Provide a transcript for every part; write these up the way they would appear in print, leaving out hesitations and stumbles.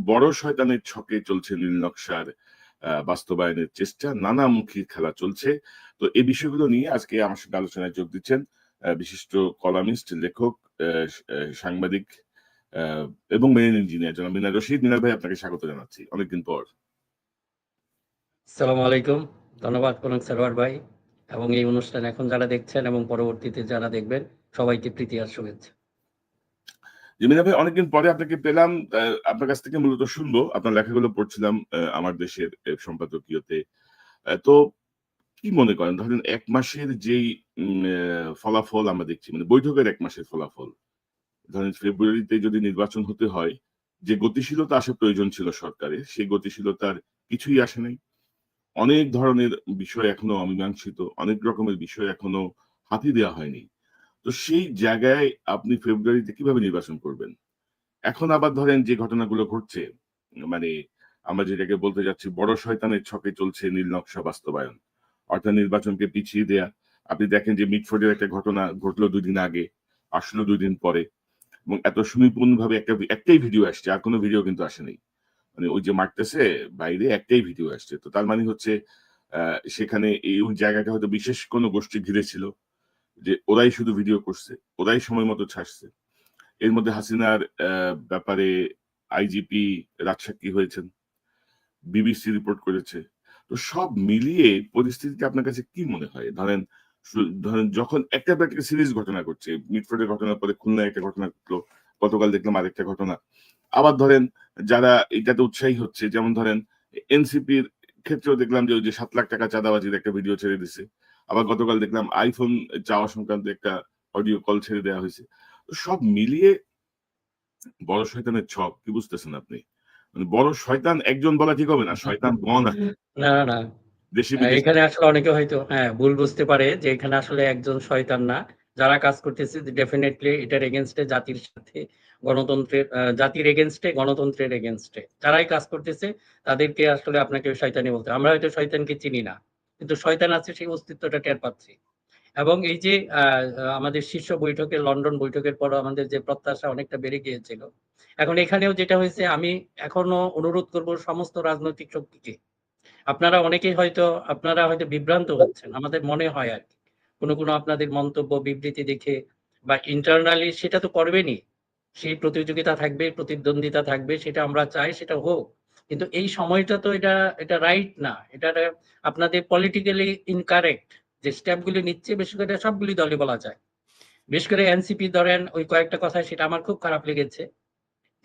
বড় শয়তানের ছকে চলছে নীল নকশার বাস্তবায়নের চেষ্টা, নানামুখী খেলা চলছে। তো এই বিষয়গুলো নিয়ে আজকে আমার সঙ্গে আলোচনায় যোগ দিচ্ছেন বিশিষ্ট কলামিস্ট, লেখক, সাংবাদিক এবং মেরিন ইঞ্জিনিয়ার জনাব মিনার রশিদ। মিনার ভাই, আপনাকে স্বাগত জানাচ্ছি অনেকদিন পর। আসসালামু আলাইকুম। ধন্যবাদ কনক সারোয়ার ভাই, এবং এই অনুষ্ঠান এখন যারা দেখছেন এবং পরবর্তীতে যারা দেখবেন সবাইকে প্রীতি আর শুভেচ্ছা। মিনার ভাই, অনেকদিন পরে আপনাকে পেলাম। আপনার কাছ থেকে মূলত শুনবো, আপনার লেখাগুলো পড়ছিলাম আমার দেশের সম্পাদকীয়তে। তো কি মনে করেন, ধরেন ১ মাসের যেই ফলাফল আমরা দেখছি, মানে বৈঠকের ১ মাসের ফলাফল, ধরেন ফেব্রুয়ারিতে যদি নির্বাচন হতে হয়, যে গতিশীলতা আসা প্রয়োজন ছিল সরকারের, সেই গতিশীলতার কিছুই আসে নাই। অনেক ধরনের বিষয় এখনো অমীমাংসিত, অনেক রকমের বিষয় এখনো হাতি দেওয়া হয়নি। তো সেই জায়গায় আপনি ফেব্রুয়ারিতে কিভাবে নির্বাচন করবেন? এখন আবার ধরেন যে ঘটনাগুলো ঘটছে, মানে আমরা যেটাকে বলতে যাচ্ছি, বড় শয়তানের ছকে চলছে নীল নকশা বাস্তবায়ন। অর্থাৎ নির্বাচনকে পিছিয়ে দেয়া। আপনি দেখেন যে মিটফোর্ডের একটা ঘটনা ঘটলো ২ দিন আগে, আসলো ২ দিন পরে, এবং এত সুনিপুণভাবে একটাই ভিডিও আসছে, আর কোনো ভিডিও কিন্তু আসে নাই। মানে ওই যে মারতেছে বাইরে, একটাই ভিডিও আসছে। তো তার মানে হচ্ছে সেখানে ওই জায়গাটা হয়তো বিশেষ কোনো গোষ্ঠী ঘিরে ছিল, যে ওরাই শুধু ভিডিও করছে, ওরাই সময় মতো ছাড়ছে। এর মধ্যে হাসিনার ব্যাপারে আইজিপি রাজসাক্ষী হয়েছেন, বিবিসি রিপোর্ট করেছে। তো সব মিলিয়ে পরিস্থিতিটা আপনার কাছে কি মনে হয়? ধরেন যখন একটার পর একটা সিরিজ ঘটনা ঘটছে, মিটফোর্ডের ঘটনার পরে খুলনায় একটা ঘটনা ঘটলো, গতকাল দেখলাম আরেকটা ঘটনা। আবার ধরেন যারা এটাতে উৎসাহী হচ্ছে, যেমন ধরেন এনসিপির ক্ষেত্রেও দেখলাম যে ওই যে ৳৭,০০,০০০ চাঁদাবাজির একটা ভিডিও ছেড়ে দিছে। আবার গতকাল দেখলাম আইফোন চাওয়া সংক্রান্ত একটা অডিও কল ছেড়ে দেওয়া হয়েছে। তো সব মিলিয়ে বড় শয়তানের ছক, কি বুঝতেছেন আপনি? মানে বড় শয়তান একজন বলা ঠিক হবে না, শয়তানগণ আছে না, না। দেশে বিদেশে। এখানে আসলে অনেকে হয়তো ভুল বুঝতে পারে যে এখানে আসলে একজন শয়তান না। যারা কাজ করতেছে ডেফিনিটলি এটার এগেইনস্ট এ, জাতির সাথে গণতন্ত্রের, জাতির এগেইনস্ট এ, গণতন্ত্রের এগেইনস্ট এ। যারাই কাজ করতেছে তাদেরকে আসলে আপনাকে শয়তানি বলতে হয়। আমরা হয়তো শয়তানকে চিনি না। কিন্তু শয়তান আছে, সেই অস্তিত্বটা টের পাচ্ছি। এবং এই যে আমাদের শীর্ষ বৈঠকে, লন্ডন বৈঠকের পরও আমাদের যে প্রত্যাশা অনেকটা বেড়ে গিয়েছিল। এখন এখানেও যেটা হয়েছে, আমি এখনো অনুরোধ করব সমস্ত রাজনৈতিক শক্তিকে। আপনারা হয়তো বিভ্রান্ত হচ্ছেন। আমাদের মনে হয় আরকি। কোনো আপনাদের মন্তব্য, বিবৃতি দেখে বা ইন্টারনালি সেটা তো করবেনই। সেই প্রতিযোগিতা থাকবে, প্রতিদ্বন্দ্বিতা থাকবে, সেটা আমরা চাই, সেটা হোক। কিন্তু এই সময়টা তো এটা রাইট না। এটা আপনাদের পলিটিক্যালি ইনকারেক্ট যে স্টেপ গুলি নিচ্ছে, বিশেষ করে সবগুলি দলই বলা যায়। বিশেষ করে এনসিপি ধরেন, ওই কয়েকটা কথা সেটা আমার খুব খারাপ লেগেছে।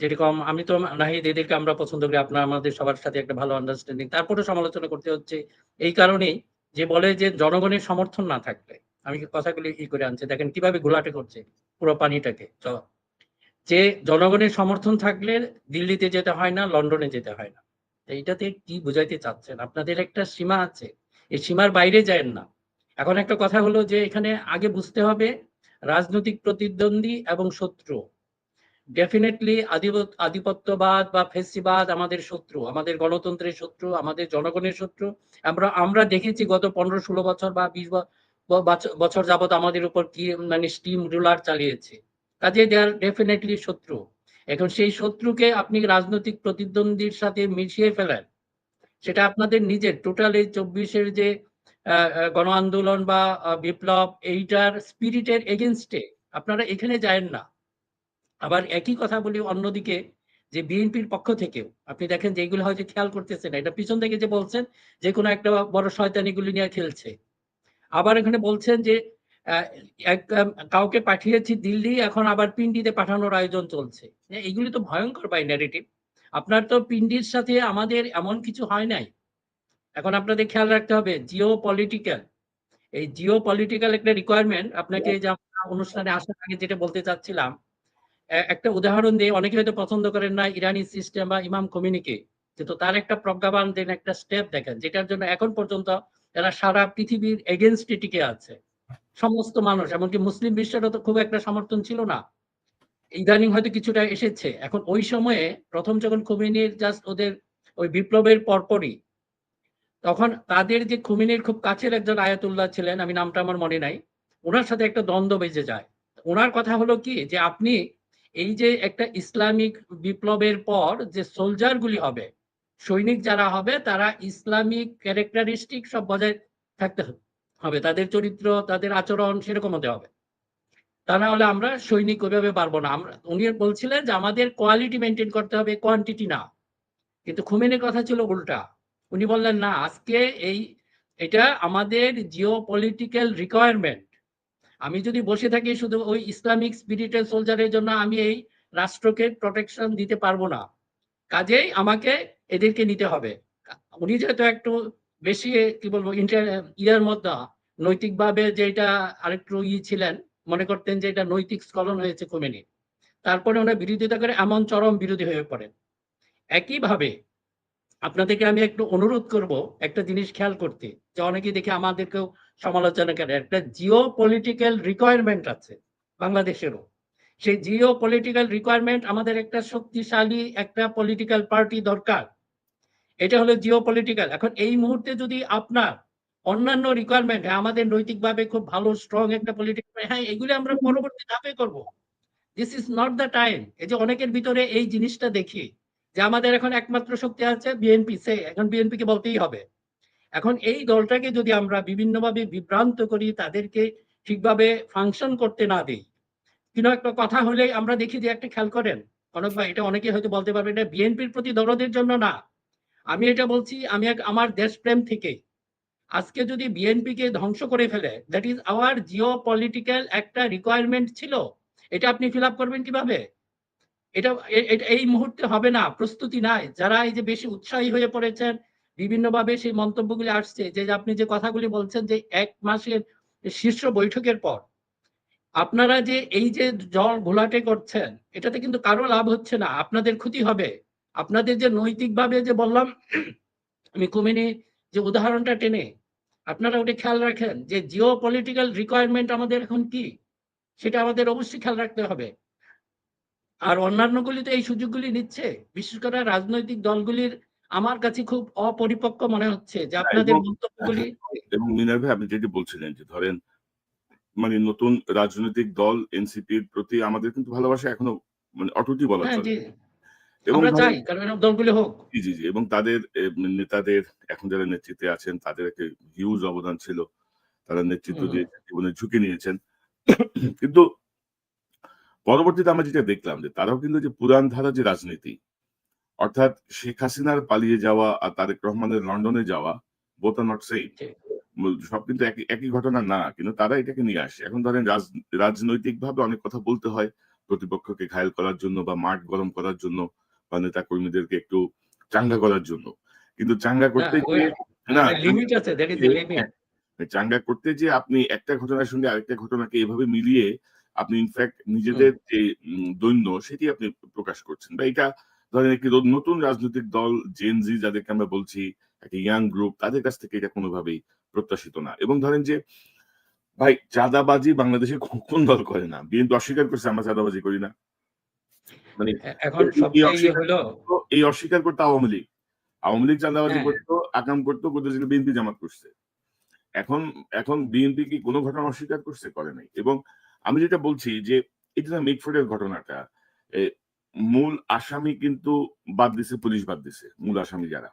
যেরকম আমি তো নাহিদ, এদেরকে আমরা পছন্দ করি, আমাদের সবার সাথে একটা ভালো আন্ডারস্ট্যান্ডিং। তারপরেও সমালোচনা করতে হচ্ছে এই কারণেই, যে বলে যে জনগণের সমর্থন না থাকলে, আমি কথাগুলি করে আনছি, দেখেন কিভাবে ঘোলাটে করছে পুরো পানিটাকে। যে জনগণের সমর্থন থাকলে দিল্লিতে যেতে হয় না, লন্ডনে যেতে হয় না। এইটাতে কি বুঝাইতে চাচ্ছেন? আপনাদের একটা সীমা আছে, এই সীমার বাইরে যায়েন না। এখন একটা কথা হলো যে এখানে আগে বুঝতে হবে রাজনৈতিক প্রতিদ্বন্দ্বী এবং শত্রু। ডেফিনেটলি আধিপত্যবাদ বা ফেসিবাদ আমাদের শত্রু, আমাদের গণতন্ত্রের শত্রু, আমাদের জনগণের শত্রু। আমরা দেখেছি গত 15-16 বছর বা 20 বছর যাবত আমাদের উপর কি মানে স্টিম রুলার চালিয়েছে। কাজে দে আর ডেফিনেটলি শত্রু। এখন সেই শত্রুকে আপনি রাজনৈতিক প্রতিদ্বন্দ্বীর সাথে মিশিয়ে ফেলেন, সেটা আপনাদের নিজের টোটাল এই 24-এর যে গণ আন্দোলন বা বিপ্লব, এইটার স্পিরিটের এগেইনস্টে আপনারা এখানে যায়েন না। আবার একই কথা বলি অন্যদিকে, যে বিএনপির পক্ষ থেকেও আপনি দেখেন যে এগুলো হয়তো খেয়াল করতেছেন না, এটা পিছন থেকে যে বলছেন যে কোনো একটা বড় শয়তান এগুলি নিয়ে খেলছে। আবার এখানে বলছেন যে কাউকে পাঠিয়েছি দিল্লি, এখন আবার পিন্ডিতে পাঠানোর আয়োজন চলছে। এগুলি তো ভয়ঙ্কর বাই ন্যারেটিভ। আপনার তো পিন্ডির সাথে আমাদের এমন কিছু হয় নাই। এখন আপনাদের খেয়াল রাখতে হবে জিও পলিটিক্যাল, এই জিও পলিটিক্যাল একটা রিকোয়ারমেন্ট আপনাকে, যে আমরা অনুষ্ঠানে আসার আগে যেটা বলতে চাচ্ছিলাম, একটা উদাহরণ দিয়ে, অনেকে হয়তো পছন্দ করেন না ইরানি সিস্টেম বা ইমাম খোমেনিকে, কিন্তু তার একটা প্রজ্ঞাবান দেন একটা স্টেপ দেখেন, যেটার জন্য এখন পর্যন্ত এরা সারা পৃথিবীর এগেনস্টে টিকে আছে। সমস্ত মানুষ, এমনকি মুসলিম বিশ্বেরও তো খুব একটা সমর্থন ছিল না, ইদানিং হয়তো কিছুটা এসেছে। এখন ওই সময়ে প্রথম যখন খোমেনির জাস্ট ওদের ওই বিপ্লবের পরপরই, তখন তাদের যে খুমেনির খুব কাছের একজন আয়াতুল্লাহ ছিলেন, আমি নামটা আমার মনে নাই, ওনার সাথে একটা দ্বন্দ্ব বেজে যায়। ওনার কথা হলো কি, যে আপনি এই যে একটা ইসলামিক বিপ্লবের পর যে সোলজার গুলি হবে, সৈনিক যারা হবে, তারা ইসলামিক ক্যারেক্টারিস্টিক সব বজায় থাকতে হবে, তাদের চরিত্র, তাদের আচরণ সেরকম হতে হবে। তা না হলে আমরা সৈনিক ওইভাবে পারবো না। আমরা, উনি বলছিলেন যে আমাদের কোয়ালিটি মেনটেন করতে হবে, কোয়ান্টিটি না। কিন্তু খুমেনির কথা ছিল উল্টা। উনি বললেন না, আজকে এটা আমাদের জিও পলিটিক্যাল রিকোয়ারমেন্ট। আমি যদি বসে থাকি শুধু ওই ইসলামিক স্পিরিটের সোলজারের জন্য, আমি এই রাষ্ট্রকে প্রোটেকশন দিতে পারবো না। কাজেই আমাকে এদেরকে নিতে হবে। উনি যেহেতু একটু বেশি কি বলবো ইয়ার মধ্যে নৈতিকভাবে যেটা আরেকটু ছিলেন, মনে করতেন যে এটা নৈতিক স্খলন হয়েছে খুমেনি, তারপরে ওনার বিরোধিতা করে এমন চরম বিরোধী হয়ে পড়েন। একইভাবে আপনাদেরকে আমি একটু অনুরোধ করব একটা জিনিস খেয়াল করতে, যে অনেকেই দেখে আমাদেরকেও সমালোচনা করে। একটা জিও পলিটিক্যাল রিকোয়ারমেন্ট আছে বাংলাদেশেরও। সেই জিও পলিটিক্যাল রিকোয়ারমেন্ট, আমাদের একটা শক্তিশালী একটা পলিটিক্যাল পার্টি দরকার। এটা হলো জিও পলিটিক্যাল। এখন এই মুহূর্তে যদি আপনার অন্যান্য রিকোয়ারমেন্ট, আমাদের নৈতিকভাবে খুব ভালো স্ট্রং একটা পলিটিক্যাল, হ্যাঁ এগুলি আমরা পরবর্তী ধাপে করব। This is not the time. এই যে অনেকের ভিতরে এই জিনিসটা দেখি যে আমাদের এখন একমাত্র শক্তি আছে বিএনপি, এখন বিএনপি কে বলতেই হবে। এখন এই দলটাকে যদি আমরা বিভিন্নভাবে বিভ্রান্ত করি, তাদেরকে ঠিকভাবে ফাংশন করতে না দিই, কিন্তু একটা কথা হলে আমরা দেখি যে একটা খেয়াল করেন কনক ভাই, এটা অনেকে হয়তো বলতে পারবে এটা বিএনপির প্রতি দরদের জন্য না, আমি এটা বলছি আমি আমার দেশপ্রেম থেকে। আজকে যদি বিএনপি কে ধ্বংস করে ফেলে, that is our Jio political একটা রিকোয়ারমেন্ট ছিল, এটা আপনি ফিল আপ করবেন কিভাবে? এটা এই মুহূর্তে হবে না, প্রস্তুতি নাই। যারা এই যে বেশি উৎসাহী হয়ে পড়েছেন, বিভিন্নভাবে সেই মন্তব্যগুলি আসছে, যে আপনি যে কথাগুলি বলছেন যে 1 মাসের শীর্ষ বৈঠকের পর আপনারা যে এই যে জল ঘোলাটে করছেন, এটাতে কিন্তু কারো লাভ হচ্ছে না, আপনাদের ক্ষতি হবে। আপনাদের যে নৈতিকভাবে যে বললাম, আমি খুমেনি যে উদাহরণটা টেনে, আপনারা ওটা খেয়াল রাখেন যে জিও পলিটিক্যাল রিকোয়ারমেন্ট আমাদের এখন কি, সেটা আমাদের অবশ্যই খেয়াল রাখতে হবে। আর অন্যান্যগুলি তো এই সুযোগগুলি নিচ্ছে, বিশেষ করে রাজনৈতিক দলগুলির আমার কাছে খুব অপরিপক্ক মনে হচ্ছে যে আপনাদের এবং মন্তব্যগুলি। এবং মিনার ভাই আপনি যেটি বলছিলেন যে ধরেন মানে নতুন রাজনৈতিক দল এনসিপির প্রতি আমাদের কিন্তু ভালোবাসা এখনো মানে অটুটই বলা হ্যাঁ চলে। জি, এবং আমরা ধরেন চাই কারণ এরকম দলগুলি হোক। জি, জি, জি। এবং তাদের নেতাদের এখন যারা নেতৃত্বে আছেন তাদের একটা হিউজ অবদান ছিল। তারা নেতৃত্ব হুম, দিয়েছেন, জীবনের ঝুঁকি নিয়েছেন। কিন্তু পরবর্তীতে আমরা যেটা দেখলাম যে তারাও কিন্তু যে পুরান ধারা যে রাজনীতি, অর্থাৎ শেখ হাসিনার পালিয়ে যাওয়া আর তারেক রহমানের লন্ডনে যাওয়া both are not same. ঠিক। সব কিন্তু একই একই ঘটনা না। কিন্তু তারা এটাকে নিয়ে আসে। এখন ধরেন রাজনৈতিকভাবে অনেক কথা বলতে হয়। প্রতিপক্ষকে ঘায়েল করার জন্য বা মাঠ গরম করার জন্য বা নেতা-কর্মীদেরকে একটু চাঙ্গা করার জন্য। কিন্তু চাঙ্গা না করতে ওই গিয়ে না চাঙ্গা লিমিট আছে, দ্যাট ইজ এ করতে লিমিট। হ্যাঁ, চাঙ্গা করতে যেয়ে আপনি একটা ঘটনার সঙ্গে আরেকটা ঘটনাকে এভাবে মিলিয়ে আপনি ইনফেক্ট হুম, নিজেদের যে দৈন্য সেটি আপনি প্রকাশ করছেন। বা এটা ধরেন একটি নতুন রাজনৈতিক দল জেন জি যাদেরকে আমরা বলছি, একটা ইয়াং গ্রুপ তাদের কাছ থেকে এটা কোনোভাবেই প্রত্যাশিত না। এবং ধরেন যে ভাই চাঁদাবাজি বাংলাদেশে কোন দল করে না? বিএনপি অস্বীকার করছে আমরা চাঁদাবাজি করি না। মানে এখন এই সবচেয়ে অস্বীকার হলো, এই অস্বীকার করতো আওয়ামী লীগ। আওয়ামী লীগ চাঁদাবাজি হ্যাঁ করতো, আকাম করতো, করতে ছিল বিএনপি জামাত করছে। এখন এখন বিএনপি কি কোন ঘটনা অস্বীকার করছে? করে নাই। এবং আমি যেটা বলছি যে এই যে মিটফোর্ডের ঘটনাটা, এ মূল আসামি কিন্তু বাদ দিছে, পুলিশ বাদ দিছে। মূল আসামি যারা।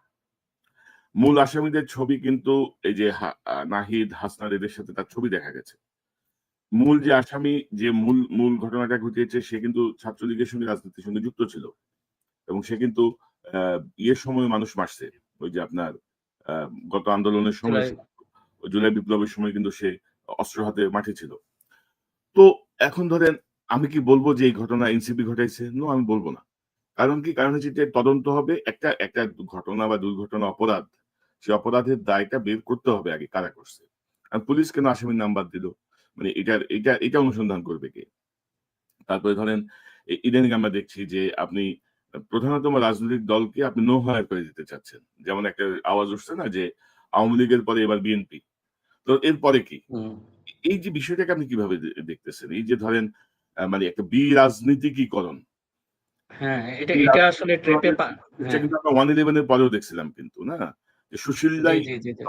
মূল আসামিদের ছবি কিন্তু এই যে নাহিদ, হাসনাত এদের সাথে তার ছবি দেখা গেছে। মূল যে আসামি যে মূল ঘটনাটা ঘটিয়েছে সে কিন্তু ছাত্রলীগের সঙ্গে রাজনীতির সঙ্গে যুক্ত ছিল। এবং সে কিন্তু আ ইয়ের সময় মানুষ মারছে। ওই যে আপনার আ গত আন্দোলনের সময় জুলাই। জুলাই বিপ্লবের সময় কিন্তু সে অস্ত্র হাতে মাঠে ছিল। তো এখন ধরেন আমি কি বলব যে এই ঘটনা এনসিপি ঘটাইছে? নো, আমি বলব না। কারণ কি? কারণ হচ্ছে যে তদন্ত হবে। একটা ঘটনা বা দুর্ঘটনা অপরাধ। সে অপরাধের দায়টা বের করতে হবে আগে কারা করছে। আর পুলিশ কেন আসামির নাম বাদ দিল? মানে এটা অনুসন্ধান করবে কে? তারপরে ধরেন ইদানিং আমরা দেখছি যে আপনি প্রধানতম রাজনৈতিক দলকে আপনি নো হায়ার করে দিতে চাচ্ছেন। যেমন একটা আওয়াজ উঠছে না যে আওয়ামী লীগের পরে এবার বিএনপি। তো এরপরে কি? হুম, এই যে বিষয়টাকে আপনি কিভাবে দেখতেছেন? এই যে ধরেন মানে একটা বিরাজনীতিকীকরণ। হ্যাঁ এটা এই এটা আসলে ট্রেপে রাজনীতিকরণের এটা হ্যাঁ কিন্তু আমরা 111 এর পরেও দেখছিলাম কিন্তু, না? যে জি সুশীলরাই জি জি জি।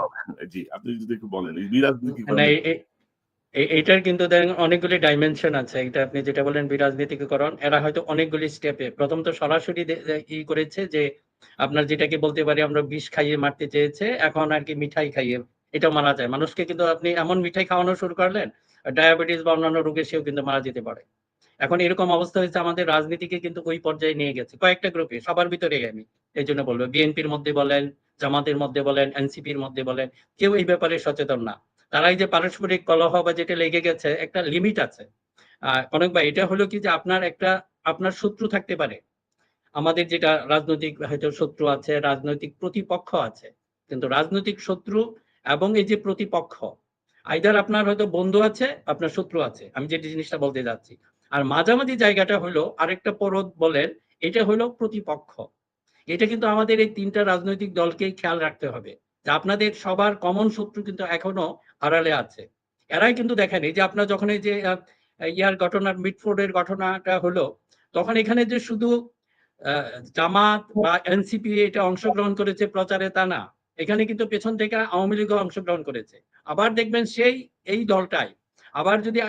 জি, আপনি যদি একটু বলেন এই না বিরাজনীতিকরণের এইটার কিন্তু দেখেন অনেকগুলি ডাইমেনশন আছে। এটা আপনি যেটা বললেন বিরাজনীতিকরণ, এরা হয়তো অনেকগুলি স্টেপে প্রথম তো সরাসরি করেছে যে আপনার যেটাকে বলতে পারি আমরা বিষ খাইয়ে মারতে চেয়েছে, এখন আর কি মিঠাই খাইয়ে এটা মারা যায়। মানুষকে কিন্তু আপনি এমন মিঠাই খাওয়ানো শুরু করলেন, ডায়াবেটিস বা অন্যান্য রোগে সেও কিন্তু মারা যেতে পারে। এখন এরকম অবস্থা হয়েছে, আমাদের রাজনীতিকে কিন্তু ওই পর্যায়ে নিয়ে গেছে কয়েকটা গ্রুপে, সবার ভিতরেই আমি এই জন্য বলবো, বিএনপির মধ্যে বলেন, জামাতের মধ্যে বলেন, এনসিপির মধ্যে বলেন, কেউ এই ব্যাপারে সচেতন না। তারা এই যে পারস্পরিক কলহ বা যেটা লেগে গেছে, একটা লিমিট আছে। কনক ভাই, এটা হলো কি যে আপনার শত্রু থাকতে পারে, আমাদের যেটা রাজনৈতিক হয়তো শত্রু আছে, রাজনৈতিক প্রতিপক্ষ আছে, কিন্তু রাজনৈতিক শত্রু এবং এই যে প্রতিপক্ষ, আইদার আপনার হয়তো বন্ধু আছে, আপনার শত্রু আছে, আমি যে জিনিসটা বলতে যাচ্ছি। আর মাঝামাঝি জায়গাটা হলো আরেকটা পরত বলেন, এটা হলো প্রতিপক্ষ। এটা কিন্তু আমাদের এই তিনটা রাজনৈতিক দলকেই খেয়াল রাখতে হবে যে আপনাদের সবার কমন শত্রু কিন্তু এখনো আড়ালে আছে। এরাই কিন্তু দেখেন, এই যে আপনার যখন এই যে ইয়ার ঘটনা, মিডফোর্ডের ঘটনাটা হলো, তখন এখানে যে শুধু জামাত বা এনসিপি এটা অংশগ্রহণ করেছে প্রচারে তা না, এখানে কিন্তু পেছন থেকে আওয়ামী লীগও অংশগ্রহণ করেছে। আবার দেখবেন সেই এই দলটাই আবার যদি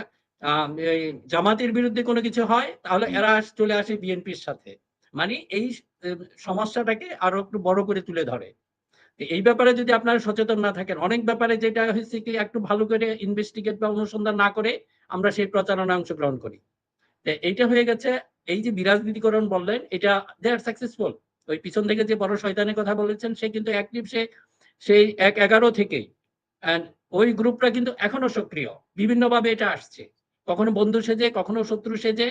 এই জামাতের বিরুদ্ধে কোনো কিছু হয়, তাহলে এরা চলে আসে বিএনপির সাথে। মানে এই সমস্যাটাকে আরো একটু বড় করে তুলে ধরে। এই ব্যাপারে যদি আপনারা সচেতন না থাকেন, অনেক ব্যাপারে যেটা হচ্ছে কি একটু ভালো করে ইনভেস্টিগেট বা অনুসন্ধান না করে আমরা সেই প্রচারণায় অংশগ্রহণ করি। এইটা হয়ে গেছে। এই যে বিরাজনীতিকরণ বললেন, এটা দে আর সাকসেসফুল। ওই পিছন থেকে যে বড় শয়তানের কথা বলেছেন, সে কিন্তু অ্যাক্টিভ, সেই ১-১১ থেকেই। অ্যান্ড ওই গ্রুপটা কিন্তু এখনো সক্রিয়, বিভিন্নভাবে এটা আসছে, কখনো বন্ধু সেজে, কখনো শত্রু সেজে,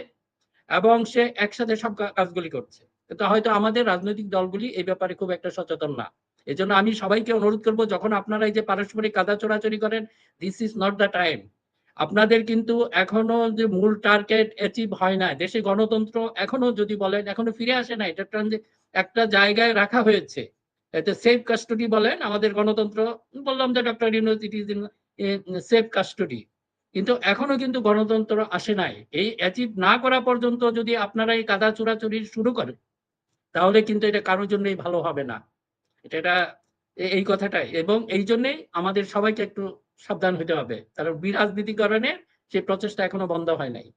এবং সে একসাথে সব কাজগুলি করছে। কিন্তু হয়তো আমাদের রাজনৈতিক দলগুলি এই ব্যাপারে খুব একটা সচেতন না। এজন্য আমি সবাইকে অনুরোধ করব, যখন আপনারা এই যে পারস্পরিক কাদা চোরাচুরি করেন, this is not the time. আপনাদের কিন্তু এখনো যে মূল টার্গেট অ্যাচিভ হয় না, দেশে গণতন্ত্র এখনো যদি বলেন এখনো ফিরে আসে না। এটা একটা জায়গায় রাখা হয়েছে, এতে সেফ কাস্টডি বলেন আমাদের গণতন্ত্র। বললাম যে doctor Yunus it is in safe custody, কিন্তু এখনো কিন্তু গণতন্ত্র আসে নাই। এই অ্যাচিভ না করা পর্যন্ত যদি আপনারা এই কাদা চোরাচুরি শুরু করেন, তাহলে কিন্তু এটা কারোর জন্যই ভালো হবে না। এটা এই কথাটাই, এবং এই জন্যই আমাদের সবাইকে একটু সাবধান হতে হবে, কারণ বিরাজনীতিকরণের সেই প্রচেষ্টা এখনো বন্ধ হয় নাই।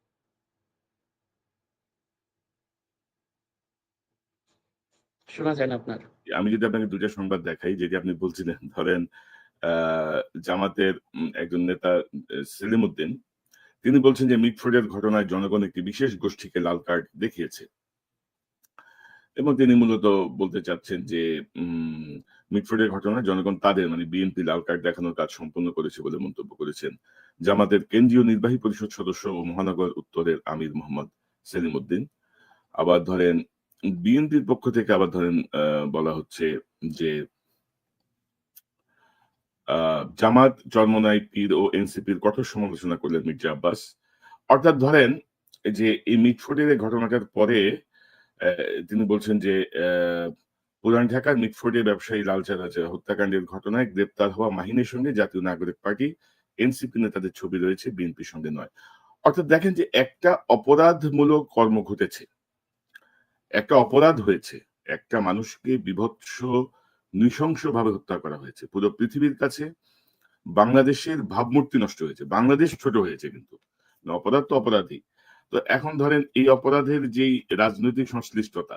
শোনা যায় না আপনার। আমি যদি আপনাকে ২ টা সংবাদ দেখাই, যেটি আপনি বলছিলেন, ধরেন আ জামাতের একজন নেতা সেলিম উদ্দিন, তিনি বলছেন যে মিটফোর্ডের ঘটনায় জনগণ একটি বিশেষ গোষ্ঠীকে লাল কার্ড দেখিয়েছে। এবং তিনি মূলত বলতে চাচ্ছেন যে মিটফোর্ডের ঘটনায় জনগণ তাদের মানে বিএনপি লাল কার্ড দেখানোর কাজ সম্পন্ন করেছে বলে মন্তব্য করেছেন জামাতের কেন্দ্রীয় নির্বাহী পরিষদ সদস্য ও মহানগর উত্তরের আমির মোহাম্মদ সেলিম উদ্দিন। আবার ধরেন বিএনপির পক্ষ থেকে আবার ধরেন বলা হচ্ছে যে জামাত চরমোনাই পীর ও এনসিপির কঠোর সমালোচনা করলেন মির্জা আব্বাস। অর্থাৎ ধরেন এই যে এই মিটফোর্ডের এই ঘটনাটার পরে অ্যা তিনি বলছেন যে পুরান ঢাকার মিটফোর্ডের ব্যবসায়ী লালচাঁদ হত্যাকাণ্ডের ঘটনায় গ্রেপ্তার হওয়া মাহিনের সঙ্গে জাতীয় নাগরিক পার্টি, এনসিপি নেতাদের ছবি রয়েছে, বিএনপির সঙ্গে নয়। অর্থাৎ দেখেন যে একটা অপরাধমূলক কর্ম ঘটেছে। একটা অপরাধ হয়েছে। একটা মানুষকে বীভৎস নৃশংসভাবে হত্যা করা হয়েছে। পুরো পৃথিবীর কাছে বাংলাদেশের ভাবমূর্তি নষ্ট হয়েছে। বাংলাদেশ ছোট হয়েছে কিন্তু। অপরাধ তো অপরাধই। তো এখন ধরেন এই অপরাধের যেই রাজনৈতিক সংশ্লিষ্টতা,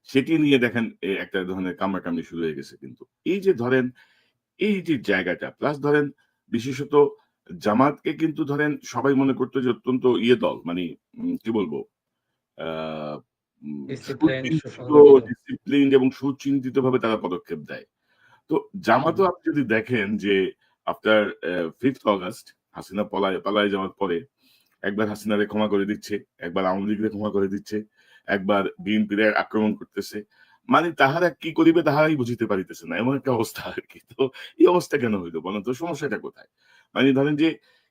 সেটি নিয়ে দেখেন একটা ধরনের কামড়াকামড়ি শুরু হয়ে গেছে কিন্তু। এই যে ধরেন এই যে জায়গাটা প্লাস ধরেন বিশেষত জামাতকে কিন্তু ধরেন সবাই মনে করতো যে অত্যন্ত দল মানে কি বলবো আ ডিসিপ্লিন, সুচিন্তিত, সুসংগঠিত। ডিসিপ্লিনড এবং সুচিন্তিতভাবে তারা পদক্ষেপ দেয়। তো জামাতও আপনি যদি দেখেন যে আফটার 5th অগাস্ট হাসিনা পালায় যাওয়ার পরে একবার হাসিনারে ক্ষমা করে দিচ্ছে, একবার আওয়ামী লীগরে ক্ষমা করে দিচ্ছে, একবার বিএনপিরে আক্রমণ করতেছে। মানে তাহারা কি করিবে তাহারাই বুঝিতে পারিতেছে না। এমন একটা অবস্থা আরকি। তো এই অবস্থা কেন হইল বলেন তো? সমস্যাটা কোথায়? মানে ধরেন যে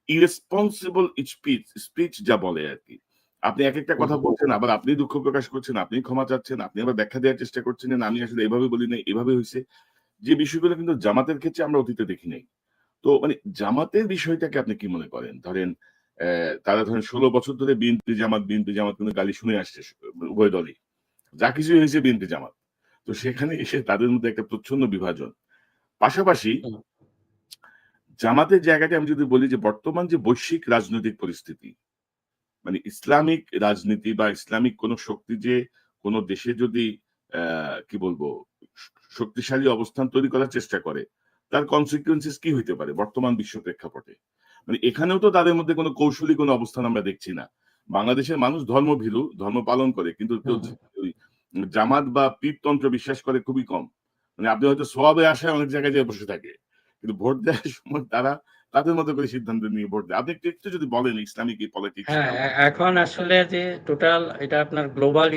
irresponsible স্পিচ যা বলে আরকি। আপনি একেকটা কথা বলছেন, আবার আপনি দুঃখ প্রকাশ করছেন, আপনি ক্ষমা চাচ্ছেন, আপনি আবার ব্যাখ্যা দেওয়ার চেষ্টা করছেন যে, "না, আমি আসলে এভাবে বলি নাই, এভাবে হইছে।" যে বিষয়গুলো কিন্তু জামাতের ক্ষেত্রে আমরা অতীতে দেখি নাই। তো মানে জামাতের বিষয়টাকে আপনি কি মনে করেন? ধরেন তারা ধরেন ১৬ বছর ধরে বিএনপি জামাত কিন্তু গালি শুনে আসছে উভয় দলই। যা কিছুই হয়েছে বিএনপি জামাত। তো সেখানে এসে তাদের মধ্যে একটা প্রচ্ছন্ন বিভাজন। পাশাপাশি জামাতের জায়গাটা আমি যদি বলি যে বর্তমান যে বৈশ্বিক রাজনৈতিক পরিস্থিতি, মানে ইসলামিক রাজনীতি বা ইসলামিক কোন শক্তি যে কোন দেশে যদি কি বলবো শক্তিশালী অবস্থান তৈরি করার চেষ্টা করে, তার কনসিকুয়েন্সেস কি হইতে পারে বর্তমান বিশ্ব প্রেক্ষাপটে? মানে এখানেও তো তাদের মধ্যে কোনো কৌশলী কোনো অবস্থান আমরা দেখছি না। বাংলাদেশের মানুষ ধর্মভীরু, ধর্ম পালন করে। কিন্তু কেউ হুম, হুম। ওই জামাত বা পীরতন্ত্র বিশ্বাস করে খুবই কম। মানে আপনি হয়তো সোয়াবে আসায় অনেক জায়গায় যেয়ে বসে থাকে। কিন্তু ভোট দেওয়ার সময় তারা তাদের মতো করে সিদ্ধান্ত নিয়ে ভোট দেয়। আপনি একটু যদি বলেন ইসলামিক এই পলিটিক্স হ্যাঁ, টা। এখন আসলে যে টোটাল এটা আপনার গ্লোবাল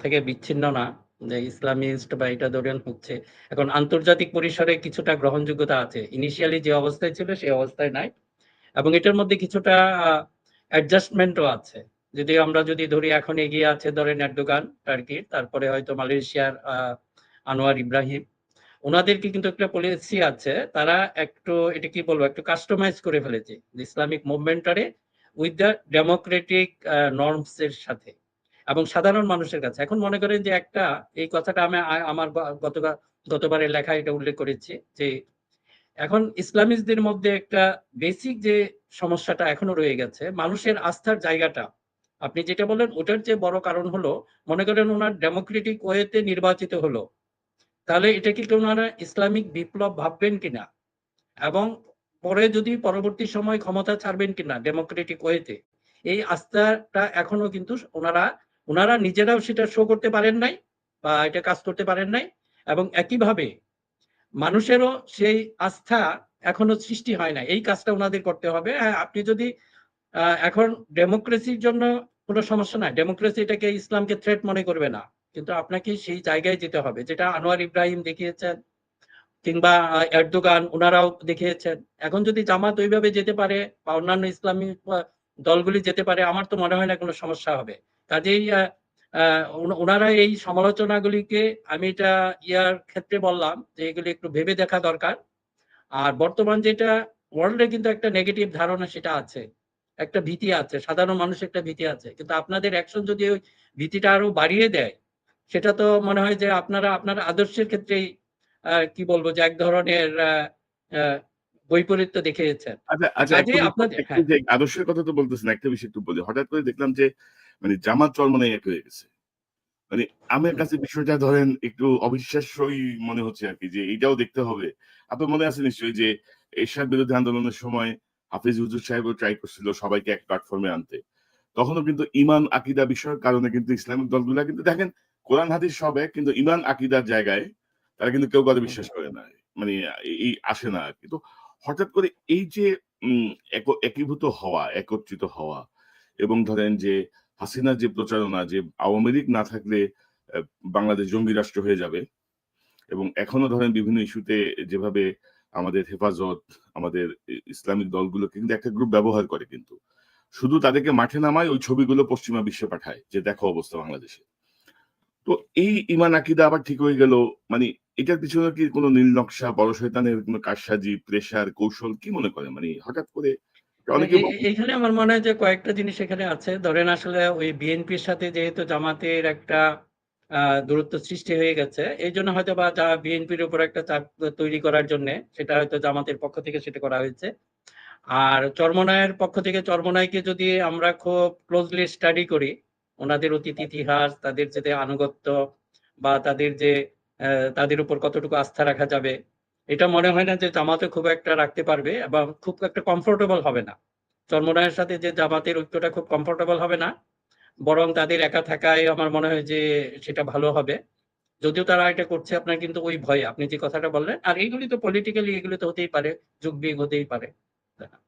থেকে বিচ্ছিন্ন না। যে ইসলামিস্ট বা এটা ধরেন হচ্ছে এখন আন্তর্জাতিক পরিসরে কিছুটা গ্রহণযোগ্যতা আছে। ইনিশিয়ালি যে অবস্থায় ছিল সেই অবস্থায় নাই। এবং এটার মধ্যে কিছুটা অ্যাডজাস্টমেন্টও আছে। যদিও আমরা যদি ধরি এখন এগিয়ে আছে ধরেন এরদোগান টার্কির, তারপরে হয়তো মালয়েশিয়ার আনোয়ার ইব্রাহিম। উনাদেরকে কিন্তু একটা পলিসি আছে। তারা একটু এটা কি বলবো একটু কাস্টমাইজ করে ফেলেছে। ইসলামিক মুভমেন্টটারে উইথ দ্য ডেমোক্রেটিক নর্মস এর সাথে এবং সাধারণ মানুষের কাছে। এখন মনে করেন যে একটা এই কথাটা আমি আমার গতবারের লেখায় এটা উল্লেখ করেছি যে এখন ইসলামিস্টদের মধ্যে একটা বেসিক যে সমস্যাটা এখনো রয়ে গেছে মানুষের আস্থার জায়গাটা আপনি যেটা বললেন ওটার যে বড় কারণ হলো মনে করেন ওনার ডেমোক্রেটিক ওয়েতে নির্বাচিত হলো তাহলে এটা কি ওনারা ইসলামিক বিপ্লব ভাববেন কিনা এবং পরে যদি পরবর্তী সময় ক্ষমতা ছাড়বেন কিনা ডেমোক্রেটিক ওয়েতে এই আস্থাটা এখনো কিন্তু ওনারা ওনারা নিজেরাও সেটা শো করতে পারেন নাই বা এটা কাজ করতে পারেন নাই এবং একইভাবে মানুষেরও সেই আস্থা এখনো সৃষ্টি হয় না এই কাজটা ওনাদের করতে হবে হ্যাঁ আপনি যদি এখন ডেমোক্রেসির জন্য কোনো সমস্যা নাই ডেমোক্রেসি এটাকে ইসলামকে থ্রেট মনে করবে না কিন্তু আপনাকে সেই জায়গায় যেতে হবে যেটা আনোয়ার ইব্রাহিম দেখিয়েছেন কিংবা এরদোগান ওনারাও দেখিয়েছেন এখন যদি জামাত ওইভাবে যেতে পারে বা অন্যান্য ইসলামী দলগুলি যেতে পারে আমার তো মনে হয় না কোনো সমস্যা হবে কাজেই ওনারা এই সমালোচনাগুলিকে আমি এটা ইয়ার ক্ষেত্রে বললাম যে এগুলি একটু ভেবে দেখা দরকার আর বর্তমান যেটা ওয়ার্ল্ডে কিন্তু একটা নেগেটিভ ধারণা সেটা আছে একটা ভীতি আছে সাধারণ মানুষের একটা ভীতি আছে কিন্তু আপনাদের অ্যাকশন যদি ওই ভীতিটা আরো বাড়িয়ে দেয় সেটা তো মনে হয় যে আপনারা আপনার আদর্শের ক্ষেত্রেই কি বলবো যে এক ধরনের আহ, বৈপরীত্য দেখিয়েছেন আচ্ছা, আচ্ছা একটা কাজেই বিষয় আপনাদের একটু হ্যাঁ যে আদর্শের কথা তো বলতেছেন, একটা বিষয় একটু বলি। হঠাৎ করে দেখলাম যে মানে জামাত চরমোনাই এক হয়ে গেছে। মানে আমার হুম, কাছে বিষয়টা ধরেন একটু অবিশ্বাস্যই মনে হচ্ছে আরকি যে এইটাও দেখতে হবে। আপনার মনে আছে নিশ্চয়ই যে এরশাদ বিরোধী আন্দোলনের সময় হাফিজ হুজুর সাহেবও ট্রাই করছিল সবাইকে এক প্ল্যাটফর্মে আনতে। তখনও কিন্তু ঈমান আকিদা বিষয়ের কারণে কিন্তু ইসলামিক দলগুলা কিন্তু দেখেন কোরআন হাদিস সব এক কিন্তু ঈমান আকিদার জায়গায় তারা কিন্তু কেউ কাউকে হুম, বিশ্বাস হুম। করে না। মানে এই আসে না আরকি। তো হঠাৎ করে এই যে একীভূত হওয়া, একত্রিত হওয়া এবং ধরেন যে হাসিনার যে প্রচারণা যে আওয়ামী লীগ না থাকলে অ্যা বাংলাদেশ জঙ্গি রাষ্ট্র হয়ে যাবে এবং এখনো ধরেন বিভিন্ন ইস্যুতে যেভাবে আমাদের হেফাজত, আমাদের ইসলামিক দলগুলোকে কিন্তু একটা গ্রুপ ব্যবহার করে কিন্তু। শুধু তাদেরকে মাঠে নামায় ওই ছবিগুলো পশ্চিমা বিশ্বে পাঠায় যে দেখো অবস্থা বাংলাদেশে। তো এই ঈমান আকিদা আবার ঠিক হয়ে গেল। মানে এটার পিছনে কি কোন নীল নকশা, বড় শয়তানের কোন কারসাজি, প্রেশার, কৌশল কি মনে করেন? মানে হঠাৎ করে না, অনেকে এইখানে আমার মনে হয় যে কয়েকটা জিনিস এখানে আছে ধরেন আসলে ওই বিএনপির সাথে যেহেতু জামাতের একটা দূরত্ব সৃষ্টি হয়ে গেছে এই জন্য হয়তো বা বিএনপির উপর একটা চাপ তৈরি করার জন্য সেটা হয়তো জামাতের পক্ষ থেকে সেটা করা হয়েছে আর চরমোনাইয়ের পক্ষ থেকে চরমোনাইকে যদি আমরা খুব ক্লোজলি স্টাডি করি ওনাদের অতীত ইতিহাস তাদের যে আনুগত্য বা তাদের যে তাদের উপর কতটুকু আস্থা রাখা যাবে এটা মনে হয় না যে জামাতে খুব একটা রাখতে পারবে এবং খুব একটা কমফোর্টেবল হবে না চরমোনাইয়ের সাথে যে জামাতের ঐক্যটা খুব কমফোর্টেবল হবে না বরং তাদের একা থাকায় আমার মনে হয় যে সেটা ভালো হবে যদিও তারা এটা করছে আপনার কিন্তু ওই ভয়ে আপনি যে কথাটা বললেন আর এইগুলি তো পলিটিক্যালি এগুলো তো হতেই পারে যুগ বিয়োগ হতেই পারে তাই না?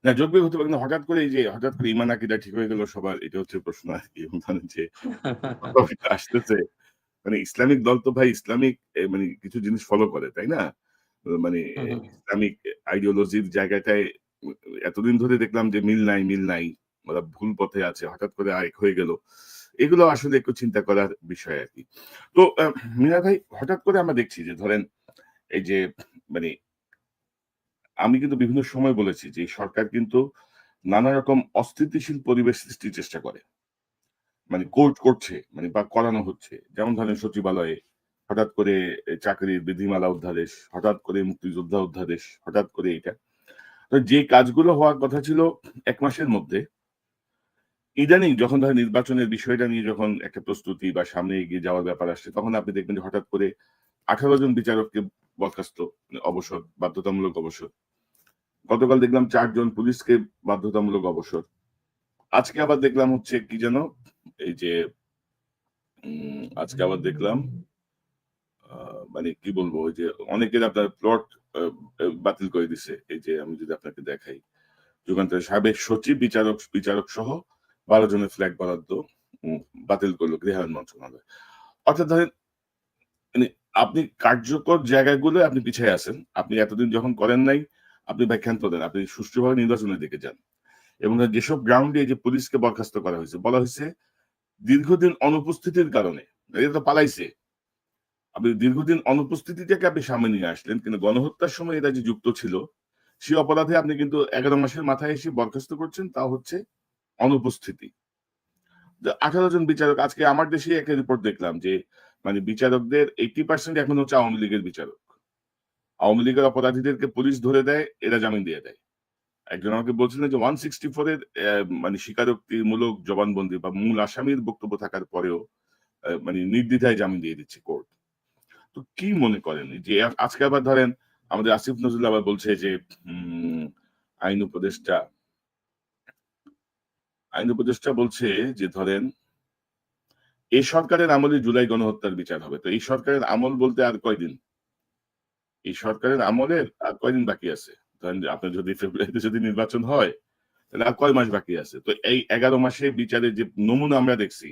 না যোগবিয়োগ হতে পারে না। হঠাৎ করে এই যে হঠাৎ করে ঈমান আকিদা ঠিক হয়ে গেল সবার এটা হচ্ছে প্রশ্ন আরকি। এবং ধরেন যে কথা আসতেছে মানে ইসলামিক দল তো ভাই ইসলামিক মানে কিছু জিনিস ফলো করে, তাই না? মানে হুম, হুম। ইসলামিক আইডিওলজির জায়গাটায় উ এতদিন ধরে দেখলাম যে মিল নাই, মিল নাই। ওরা ভুল পথে আছে। হঠাৎ করে আরেক হয়ে গেল। এগুলো আসলে একটু চিন্তা করার বিষয় আরকি। তো মিনা ভাই হঠাৎ করে আমরা দেখছি যে ধরেন এই যে মানে আমি কিন্তু বিভিন্ন সময় বলেছি যে এই সরকার কিন্তু নানা রকম অস্থিতিশীল পরিবেশ সৃষ্টির চেষ্টা করে। মানে কোর্ট করছে মানে বা করানো হচ্ছে। যেমন ধরেন সচিবালয়ে হঠাৎ করে চাকরির বিধিমালা অধ্যাদেশ, হঠাৎ করে মুক্তিযোদ্ধা অধ্যাদেশ, হঠাৎ করে এটা। তো যে কাজগুলো হওয়ার কথা ছিল ১ মাসের মধ্যে, ইদানিং যখন ধরেন নির্বাচনের বিষয়টা নিয়ে যখন একটা প্রস্তুতি বা সামনে এগিয়ে যাওয়ার ব্যাপার আসছে, তখন আপনি দেখবেন যে হঠাৎ করে ১৮ জন বিচারককে বরখাস্ত, অবসর, বাধ্যতামূলক অবসর। গতকাল দেখলাম ৪ জন পুলিশকে বাধ্যতামূলক অবসর। আজকে আবার দেখলাম হচ্ছে কি যেন, এই যে আজকে আবার দেখলাম মানে কি বলবো, ওই যে অনেকের আপনার প্লট বাতিল করে দিছে। এই যে আমি যদি আপনাকে দেখাই, যুগান্তরের সাবেক সচিব, বিচারক সহ ১২ জনের ফ্ল্যাগ বরাদ্দ উম বাতিল করলো গৃহায়ণ মন্ত্রণালয়। অর্থাৎ ধরেন, মানে আপনি কার্যকর জায়গাগুলোয় আপনি পিছায়ে আছেন। আপনি এতদিন যখন করেন নাই, আপনি ব্যাখ্যান্ত দেন। আপনি সুষ্ঠুভাবে নির্বাচনের দিকে যান। এবং যেসব গ্রাউন্ডে এই যে পুলিশকে বরখাস্ত করা হয়েছে, বলা হয়েছে দীর্ঘদিন অনুপস্থিতির কারণে। এরা তো পালাইছে। আপনি দীর্ঘদিন অনুপস্থিতিটাকে আপনি সামনে নিয়ে আসলেন। কিন্তু গণহত্যার সময় এরা যে যুক্ত ছিল, সে অপরাধে আপনি কিন্তু ১১ মাসের মাথায় এসে বরখাস্ত করছেন, তাও হচ্ছে অনুপস্থিতি। ১৮ জন বিচারক, আজকে আমার দেশেই একটা রিপোর্ট দেখলাম যে মানে বিচারকদের 80% এখন হচ্ছে আওয়ামী লীগের বিচারক। আওয়ামী লীগের অপরাধীদেরকে পুলিশ ধরে দেয়, এরা জামিন দিয়ে দেয়। একজন আমাকে বলছিলেন যে 164 এর মানে স্বীকারোক্তিমূলক জবানবন্দি বা মূল আসামির বক্তব্য থাকার পরেও মানে নির্দ্বিধায় জামিন দিয়ে দিচ্ছে কোর্ট। তো কি মনে করেন যে আজকে আবার ধরেন আমাদের আসিফ নজরুল আবার বলছে যে উম আইন উপদেষ্টা বলছে যে ধরেন এই সরকারের আমলে জুলাই গণহত্যার বিচার হবে। তো এই সরকারের আমল বলতে আর কয়দিন? এই সরকারের আমলের আর কয়দিন বাকি আছে? ধরেন যে আপনার যদি ফেব্রুয়ারিতে যদি নির্বাচন হয়, তাহলে আর কয় মাস বাকি আছে? তো এই ১১ মাসে বিচারের যে নমুনা আমরা দেখছি,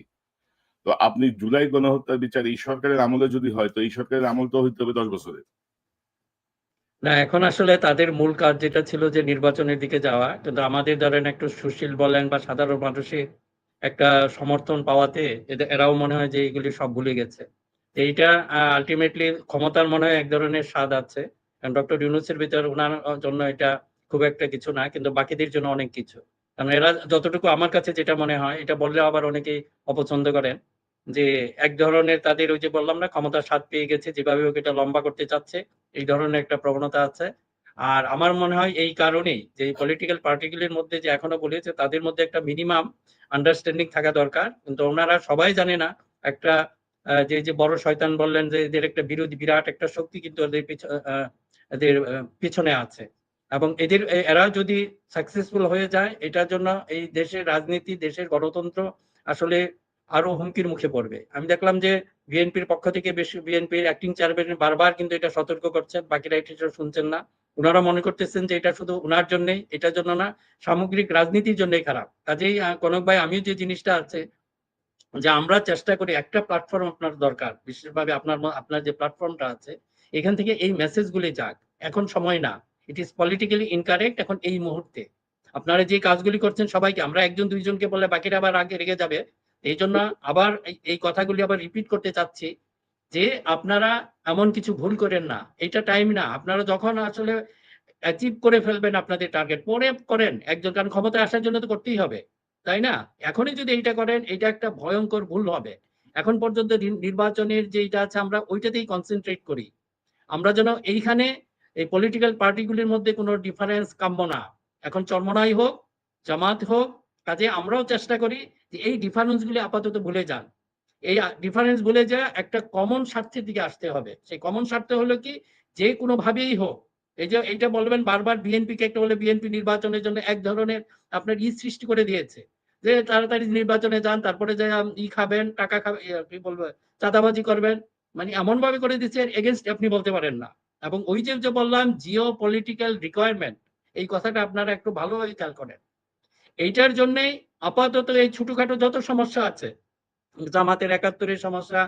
তো আপনি জুলাই গণহত্যার বিচার এই সরকারের আমলে যদি হয়, তো এই সরকারের আমল তো হইতে হবে ১০ বছরের। না, এখন আসলে তাদের মূল কাজ যেটা ছিল যে নির্বাচনের দিকে যাওয়া। কিন্তু আমাদের ধরেন একটু সুশীল বলেন বা সাধারণ মানুষের একটা সমর্থন পাওয়াতে এরাও মনে হয় যে এগুলি সব ভুলে গেছে। এইটা আল্টিমেটলি ক্ষমতার মনে হয় এক ধরনের স্বাদ আছে। কারণ ডক্টর ইউনূসের ভিতর উনার জন্য এটা খুব একটা কিছু না। কিন্তু বাকিদের জন্য অনেক কিছু। কারণ এরা যতটুকু আমার কাছে যেটা মনে হয়, এটা বললেও আবার অনেকেই অপছন্দ করেন। যে এক ধরনের তাদের ওই যে বললাম না ক্ষমতার স্বাদ পেয়ে গেছে, যেভাবে হোক এটা লম্বা করতে চাচ্ছে। এই ধরনের একটা প্রবণতা আছে। আর আমার মনে হয় এই কারণেই যে এই পলিটিক্যাল পার্টিগুলির মধ্যে যে এখনো বলেছে তাদের মধ্যে একটা মিনিমাম আন্ডারস্ট্যান্ডিং থাকা দরকার। কিন্তু ওনারা সবাই জানে না একটা যে বড় শয়তান বললেন যে এদের একটা বিরোধী বিরাট একটা শক্তি কিন্তু এদের পিছনে আছে। এবং এরা যদি সাকসেসফুল হয়ে যায় এটার জন্য এই দেশের রাজনীতি, দেশের গণতন্ত্র আসলে আরো হুমকির মুখে পড়বে। আমি দেখলাম যে বিএনপির পক্ষ থেকে বিএনপির অ্যাক্টিং চেয়ারম্যান বারবার কিন্তু এটা সতর্ক করছেন, বাকিরা এটা শুনছেন না। উনারা মনে করতেছেন যে এটা শুধু উনার জন্যই, এটার জন্য না, সামগ্রিক রাজনীতির জন্যই খারাপ। কাজেই কনক ভাই, আমিও যে জিনিসটা আছে যে আমরা চেষ্টা করি একটা প্ল্যাটফর্ম আপনার দরকার, বিশেষভাবে আপনার যে প্ল্যাটফর্মটা আছে এখান থেকে এই মেসেজগুলি যাক। এখন সময় না, ইট ইজ পলিটিক্যালি ইনকারেক্ট এখন এই মুহূর্তে। আপনারা যে কাজগুলি করছেন সবাইকে, আমরা একজন দুইজনকে বলে বাকিরা আবার আগে রেগে যাবে। এই জন্য আবার এই কথাগুলি আবার রিপিট করতে চাচ্ছি যে আপনারা এমন কিছু ভুল করেন না, এটা টাইম না। আপনারা যখন আসলে অ্যাচিভ করে ফেলবেন আপনাদের টার্গেট, পরে করেন একজন, কারণ ক্ষমতায় আসার জন্য তো করতেই হবে, তাই না? এখনই যদি এইটা করেন এটা একটা ভয়ঙ্কর ভুল হবে। এখন পর্যন্ত নির্বাচনের যেটা আছে আমরা ওইটাতেই কনসেন্ট্রেট করি। আমরা যেন এইখানে এই পলিটিক্যাল পার্টিগুলির মধ্যে কোনো ডিফারেন্স কাম্য না। এখন চরমোনাই হোক, জামাত হোক, কাজে আমরাও চেষ্টা করি যে এই ডিফারেন্স গুলি আপাতত ভুলে যান। এই ডিফারেন্স ভুলে যা একটা কমন স্বার্থের দিকে আসতে হবে। সেই কমন স্বার্থ হলো কি, যে কোনো ভাবেই হোক, এই যে এইটা বলবেন বারবার বিএনপি কে একটা বলে বিএনপি নির্বাচনের জন্য এক ধরনের আপনার সৃষ্টি করে দিয়েছে যে তাড়াতাড়ি নির্বাচনে যান, তারপরে যে খাবেন, টাকা খাবেন, কি বলবো, চাঁদাবাজি করবেন, মানে এমন ভাবে করে দিচ্ছে এগেইনস্ট আপনি বলতে পারেন না। এবং ওই যে বললাম জিও পলিটিক্যাল রিকোয়ারমেন্ট, এই কথাটা আপনারা একটু ভালোভাবে খেয়াল করেন। এইটার জন্যই আপাতত এই ছোটখাটো যত সমস্যা আছে, জামাতের ৭১-এর সমস্যা,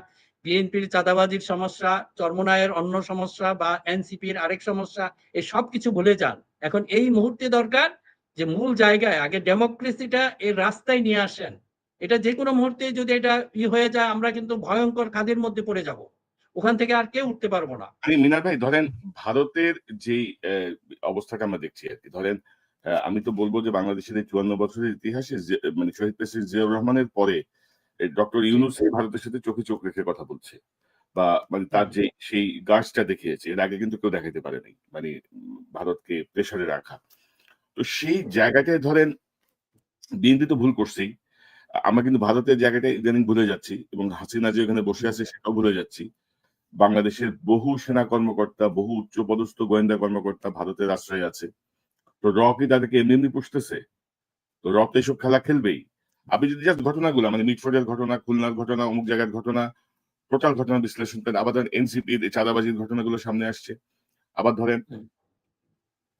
বিএনপির চাঁদাবাজির সমস্যা, চরমোনাইয়ের অন্য সমস্যা বা এনসিপির আরেক সমস্যা, এই সবকিছু ভুলে যান। এখন এই মুহূর্তে দরকার যে মূল জায়গায় আগে ডেমোক্রেসিটা এর রাস্তায় নিয়ে আসেন। এটা যে কোনো মুহূর্তে যদি এটা হয়ে যায় আমরা কিন্তু ভয়ঙ্কর খাদের মধ্যে পড়ে যাব। ওখান থেকে আর কেউ উঠতে পারবো না। মিনার ভাই ধরেন ভারতের যেই অবস্থাটা আমরা দেখছি আরকি। ধরেন আমি তো বলব যে বাংলাদেশের এই ৫৪ বছরের ইতিহাসে মানে শহীদ প্রেসিডেন্ট জিয়াউর রহমানের পরে ডক্টর জি। ইউনূসই ভারতের সাথে চোখে চোখ রেখে কথা বলছে। বা মানে তার হুম। যে সেই গাছটা দেখিয়েছে, এর আগে কিন্তু কেউ দেখাইতে পারে নাই। মানে ভারতকে প্রেসারে রাখা। তো সেই জায়গাটায় ধরেন বিএনপি তো ভুল করছেই। আমরা কিন্তু ভারতের জায়গাটা ইদানিং ভুলে যাচ্ছি এবং হাসিনা যে ওখানে বসে আছে সেটাও ভুলে যাচ্ছি। বাংলাদেশের বহু সেনা কর্মকর্তা, বহু উচ্চপদস্থ গোয়েন্দা কর্মকর্তা ভারতের আশ্রয়ে আছে। তো কি তাদেরকে এমনি, এমনি পুষতেছে? তো তো এসব খেলা খেলবেই। আপনি যদি জাস্ট ঘটনাগুলা মানে মিটফোর্ডের ঘটনা, খুলনার ঘটনা, অমুক জায়গার ঘটনা, টোটাল ঘটনা বিশ্লেষণ করেন। আবার ধরেন এনসিপির চাঁদাবাজির ঘটনাগুলো সামনে আসছে। আবার ধরেন হুম,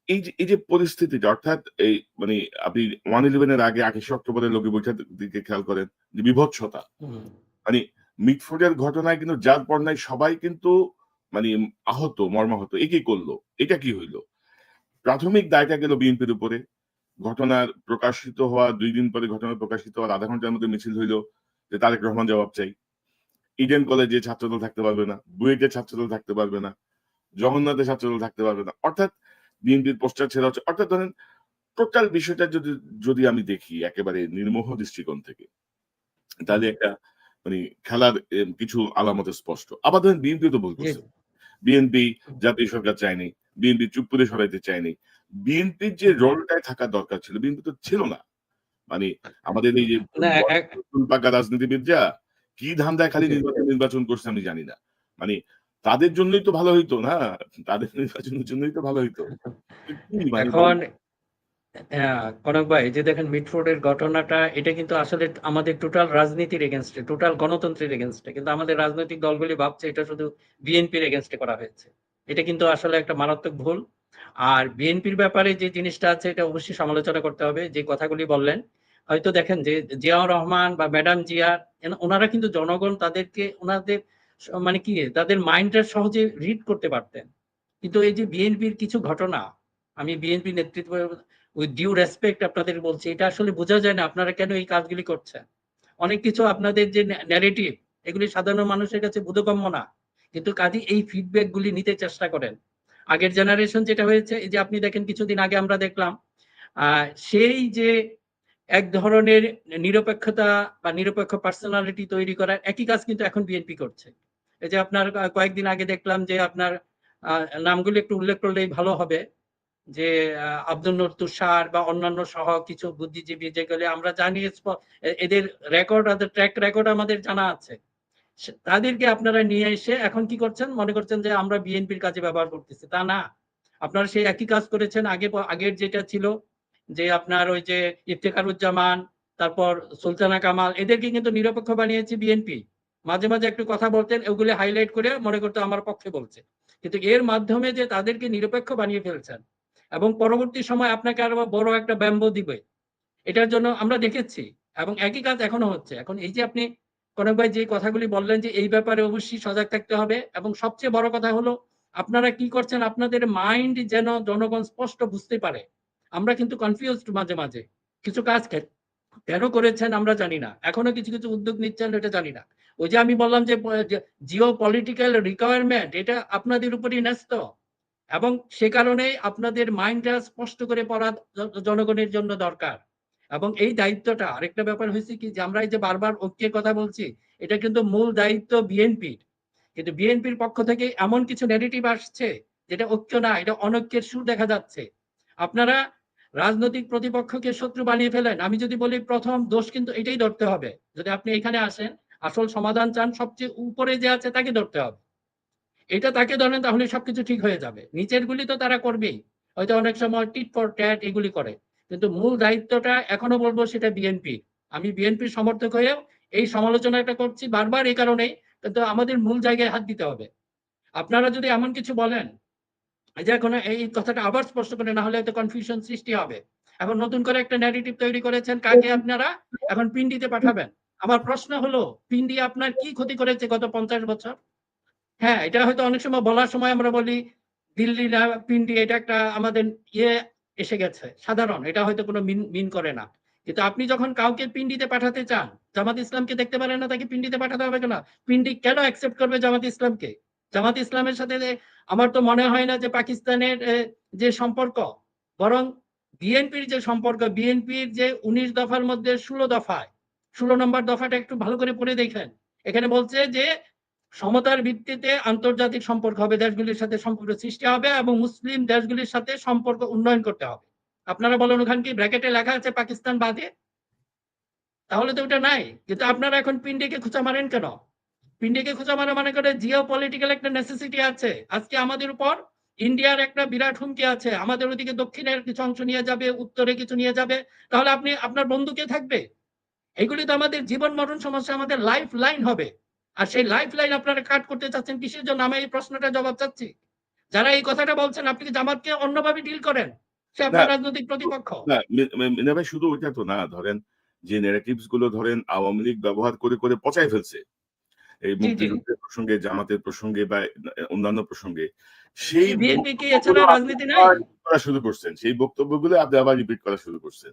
এই যে পরিস্থিতিটা অর্থাৎ এই মানে আপনি 1/11 এর আগে ২৮ অক্টোবরের লগি বৈঠার দিকে খেয়াল করেন যে বিভৎসতা। হুম, মানে মিটফোর্ডের ঘটনায় কিন্তু যার পর নাই সবাই কিন্তু মানে আহত, মর্মাহত। এ কি করলো? এটা কি হইল? প্রাথমিক দায়টা গেল বিএনপির উপরে। ঘটনার প্রকাশিত হওয়া ২ দিন পরে ঘটনা প্রকাশিত হওয়ার ০.৫ ঘন্টার মধ্যে মিছিল হইল যে তারেক রহমান জবাব চাই। ইডেন কলেজে ছাত্রদল থাকতে পারবে না, বুয়েটের ছাত্রদল থাকতে পারবে না, জগন্নাথের ছাত্রদল থাকতে পারবে না। অর্থাৎ বিএনপির পোস্টার ছেড়া হচ্ছে। অর্থাৎ ধরেন টোটাল বিষয়টা যদি আমি দেখি একেবারে নির্মোহ দৃষ্টিকোণ থেকে, হুম, তাহলে একটা মানে খেলার কিছু আলামত স্পষ্ট। আবার ধরেন বিএনপিও তো ভুল জি, করছে। বিএনপি হুম, জাতীয় সরকার চায়নি। বিএনপি চুপ করে সরাইতে চায়নি। বিএনপির যে হুম। রোলটায় থাকা দরকার ছিল, বিএনপি তো ছিল না। মানে আমাদের এই যে না, বড় এক পাকা রাজনীতিবিদরা কি ধান্দায় খালি জি। নির্বাচন করছে আমি জানি না। মানে তাদের জন্যই তো ভালো হইতো না? তাদের নির্বাচনের জন্যই তো ভালো হইতো। কি মানে এখন হ্যাঁ, কনক ভাই এই যে দেখেন মিটফোর্ডের ঘটনাটা এটা কিন্তু আসলে আমাদের টোটাল রাজনীতির এগেইনস্টে, টোটাল গণতন্ত্রের এগেইনস্টে। কিন্তু আমাদের রাজনৈতিক দলগুলি ভাবছে এটা শুধু বিএনপির এগেইনস্টে করা হয়েছে। এটা কিন্তু আসলে একটা মারাত্মক ভুল। আর বিএনপির ব্যাপারে যে জিনিসটা আছে এটা অবশ্যই সমালোচনা করতে হবে। যে কথাগুলি বললেন, হয়তো দেখেন যে জিয়াউর রহমান বা ম্যাডাম জিয়া উনারা কিন্তু জনগণ তাদেরকে উনাদের মানে কি তাদের মাইন্ডটা সহজে রিড করতে পারতেন। কিন্তু এই যে বিএনপির কিছু ঘটনা, আমি বিএনপি নেতৃত্ব উইথ ডিউ রেসপেক্ট আপনাদের বলছি, এটা আসলে বোঝা যায় না আপনারা কেন এই কাজগুলি করছেন। অনেক কিছু আপনাদের যে ন্যারেটিভ এগুলি সাধারণ মানুষের কাছে বোধগম্য না। কিন্তু কাজেই এই ফিডব্যাক গুলি নিতে চেষ্টা করেন। আগের জেনারেশন যেটা হয়েছে এই যে আপনি দেখেন কিছুদিন আগে আমরা দেখলাম সেই যে এক ধরনের নিরপেক্ষতা বা নিরপেক্ষ পার্সোনালিটি তৈরি করার একই কাজ কিন্তু এখন বিএনপি করছে। এই যে আপনার কয়েকদিন আগে দেখলাম যে আপনার নামগুলো একটু উল্লেখ করলেই ভালো হবে যে আব্দুল নূর তুষার বা অন্যান্য সহ কিছু বুদ্ধিজীবী যেগুলো আমরা জানি এদের রেকর্ড ট্র্যাক রেকর্ড আমাদের জানা আছে। তাদেরকে আপনারা নিয়ে এসে এখন কি করছেন? মনে করছেন যে আমরা বিএনপির কাজে ব্যবহার করতেছি। তা না। আপনারা সেই একই কাজ করেছেন আগের যেটা ছিল যে আপনার ওই যে ইফতেখারুজ্জামান, তারপর সুলতানা কামাল এদেরকে কিন্তু নিরপেক্ষ বানিয়েছে বিএনপি। মাঝে, মাঝে একটু কথা বলতেন ওগুলো হাইলাইট করে মনে করতো আমার পক্ষে বলছে। কিন্তু এর মাধ্যমে যে তাদেরকে নিরপেক্ষ বানিয়ে ফেলছেন এবং পরবর্তী সময় আপনাকে আরো বড় একটা ব্যম্বো দিবে। এটার জন্য আমরা দেখেছি এবং একই কাজ এখনো হচ্ছে। এখন এই যে আপনি কনক ভাই যে কথাগুলি বললেন যে এই ব্যাপারে অবশ্যই সজাগ থাকতে হবে এবং সবচেয়ে বড় কথা হলো আপনারা কি করছেন আপনাদের মাইন্ড যেন জনগণ স্পষ্ট বুঝতে পারে। আমরা কিন্তু কনফিউজড মাঝে, মাঝে। কিছু কাজ কেন করেছেন আমরা জানি না। এখনো কিছু, কিছু উদ্যোগ নিচ্ছেন এটা জানি না। ওই যে আমি বললাম যে জিও পলিটিক্যাল রিকোয়ারমেন্ট এটা আপনাদের উপরই ন্যস্ত। এবং সে কারণেই আপনাদের মাইন্ডটা স্পষ্ট করে পড়া জনগণের জন্য দরকার। এবং এই দায়িত্বটা আরেকটা ব্যাপার হয়েছে কি যে আমরা এই যে বারবার ঐক্যের কথা বলছি, এটা কিন্তু মূল দায়িত্ব বিএনপির। কিন্তু বিএনপির পক্ষ থেকে এমন কিছু ন্যারেটিভ আসছে যেটা ঐক্য না, এটা অনৈক্যের সুর দেখা যাচ্ছে। আপনারা রাজনৈতিক প্রতিপক্ষকে শত্রু বানিয়ে ফেলেন। আমি যদি বলি ১ম দোষ কিন্তু এটাই ধরতে হবে। যদি আপনি এখানে আসেন, আসল সমাধান চান সবচেয়ে উপরে যে আছে তাকে ধরতে হবে। এটা তাকে ধরেন তাহলে সবকিছু ঠিক হয়ে যাবে। নিচের গুলি তো তারা করবেই। হয়তো অনেক সময় টিট ফর ট্যাট এগুলি করে। কিন্তু মূল দায়িত্বটা এখনো বলব সেটা বিএনপির। আমি বিএনপির সমর্থক হয়েও এই সমালোচনাটা করছি বারবার এই কারণেই কিন্তু আমাদের মূল জায়গায় হাত দিতে হবে। আপনারা যদি এমন কিছু বলেন এই যে এখন এই কথাটা আবার স্পষ্ট করে না হলে হয়তো কনফিউশন সৃষ্টি হবে। এখন নতুন করে একটা ন্যারেটিভ তৈরি করেছেন কাকে আপনারা এখন পিন্ডিতে পাঠাবেন। আমার প্রশ্ন হলো পিন্ডি আপনার কি ক্ষতি করেছে গত ৫০ বছর? হ্যাঁ, এটা হয়তো অনেক সময় বলার সময় আমরা বলি দিল্লি না পিন্ডি এটা একটা আমাদের ইয়ে এসে গেছে। সাধারণ। এটা হয়তো কোনো মিন করে না। কিন্তু আপনি যখন কাউকে পিন্ডিতে পাঠাতে চান, জামাত ইসলামকে দেখতে পারেন না তাকে পিন্ডিতে পাঠাতে হবে কেন? পিন্ডি কেন অ্যাকসেপ্ট করবে জামাত ইসলামকে? জামাত ইসলামের সাথে আমার তো মনে হয় না যে পাকিস্তানের যে সম্পর্ক বরং বিএনপির যে সম্পর্ক, বিএনপির যে ১৯ দফার মধ্যে ১৬ দফায় ১৬ নম্বর দফাটা একটু ভালো করে পড়ে দেখেন। এখানে বলছে যে সমতার ভিত্তিতে আন্তর্জাতিক সম্পর্ক হবে, দেশগুলির সাথে সম্পর্ক সৃষ্টি হবে এবং মুসলিম দেশগুলির সাথে সম্পর্ক উন্নয়ন করতে হবে। আপনারা বলেন ওখানে কি ব্র্যাকেটে লেখা আছে পাকিস্তান বাদে? তাহলে তো ওটা নাই। কিন্তু আপনারা এখন পিন্ডিকে খোঁচা মারেন কেন? পিন্ডিকে খোঁচা মারা মানে করে জিও পলিটিক্যাল একটা নেসেসিটি আছে। আজকে আমাদের উপর ইন্ডিয়ার একটা বিরাট হুমকি আছে। আমাদের ওদিকে দক্ষিণের কিছু অংশ নিয়ে যাবে, উত্তরে কিছু নিয়ে যাবে। তাহলে আপনি আপনার বন্ধু কে থাকবে? এগুলি তো আমাদের জীবন মরণ সমস্যা, আমাদের লাইফ লাইন হবে। আর সেই লাইফ লাইন আপনারা কাট করতে চাচ্ছেন কিসের জন্য? আমি এই প্রশ্নটার জবাব চাচ্ছি। যারা এই কথাটা বলছেন আপনি কি জামাতকে অন্যভাবে ডিল করেন? সে না, আপনার রাজনৈতিক প্রতিপক্ষ। না মিনা ভাই শুধু ওইটা তো না, ধরেন যে ন্যারেটিভস গুলো ধরেন আওয়ামী লীগ ব্যবহার করে করে পচায় ফেলছে এই জি, জি। মুক্তিযুদ্ধের প্রসঙ্গে, জামাতের প্রসঙ্গে বা অন্যান্য প্রসঙ্গে, সেই বিএনপি কি বক্তব্যগুলো এছাড়া আপনি রাজনীতি নাই? আবার রিপিট করা শুরু করছেন। সেই বক্তব্যগুলো আপনি আবার রিপিট করা শুরু করছেন।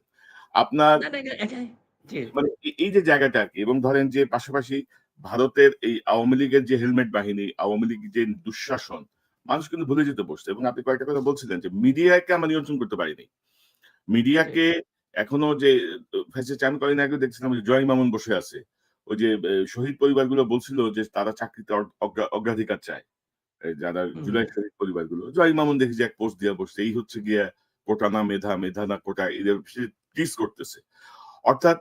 আপনার না, না, জি। মানে এই যে জায়গাটা আরকি, এবং ধরেন যে পাশাপাশি ভারতের এই আওয়ামী লীগের যে হেলমেট বাহিনী, আওয়ামী লীগের যে দুঃশাসন, মানুষ কিন্তু ভুলে যেতে বসছে। এবং আপনি কয়েকটা কথা বলছিলেন যে মিডিয়াকে আমরা নিয়ন্ত্রণ করতে পারিনি। জি। মিডিয়াকে এখনো যে ফ্যাসিস্ট, আমি কয়েকদিন আগে দেখছিলাম যে জয় মামুন বসে আছে। ওই যে শহীদ পরিবারগুলো বলছিল যে তারা চাকরিতে অগ্রাধিকার চায়। এই যারা হুম, জুলাই শহীদ পরিবারগুলো। জয় মামুন দেখি যে এক পোস্ট দিয়া বসছে। এই হচ্ছে গিয়া কোটা না মেধা, মেধা না কোটা, এদের সে টিজ করতেছে। অর্থাৎ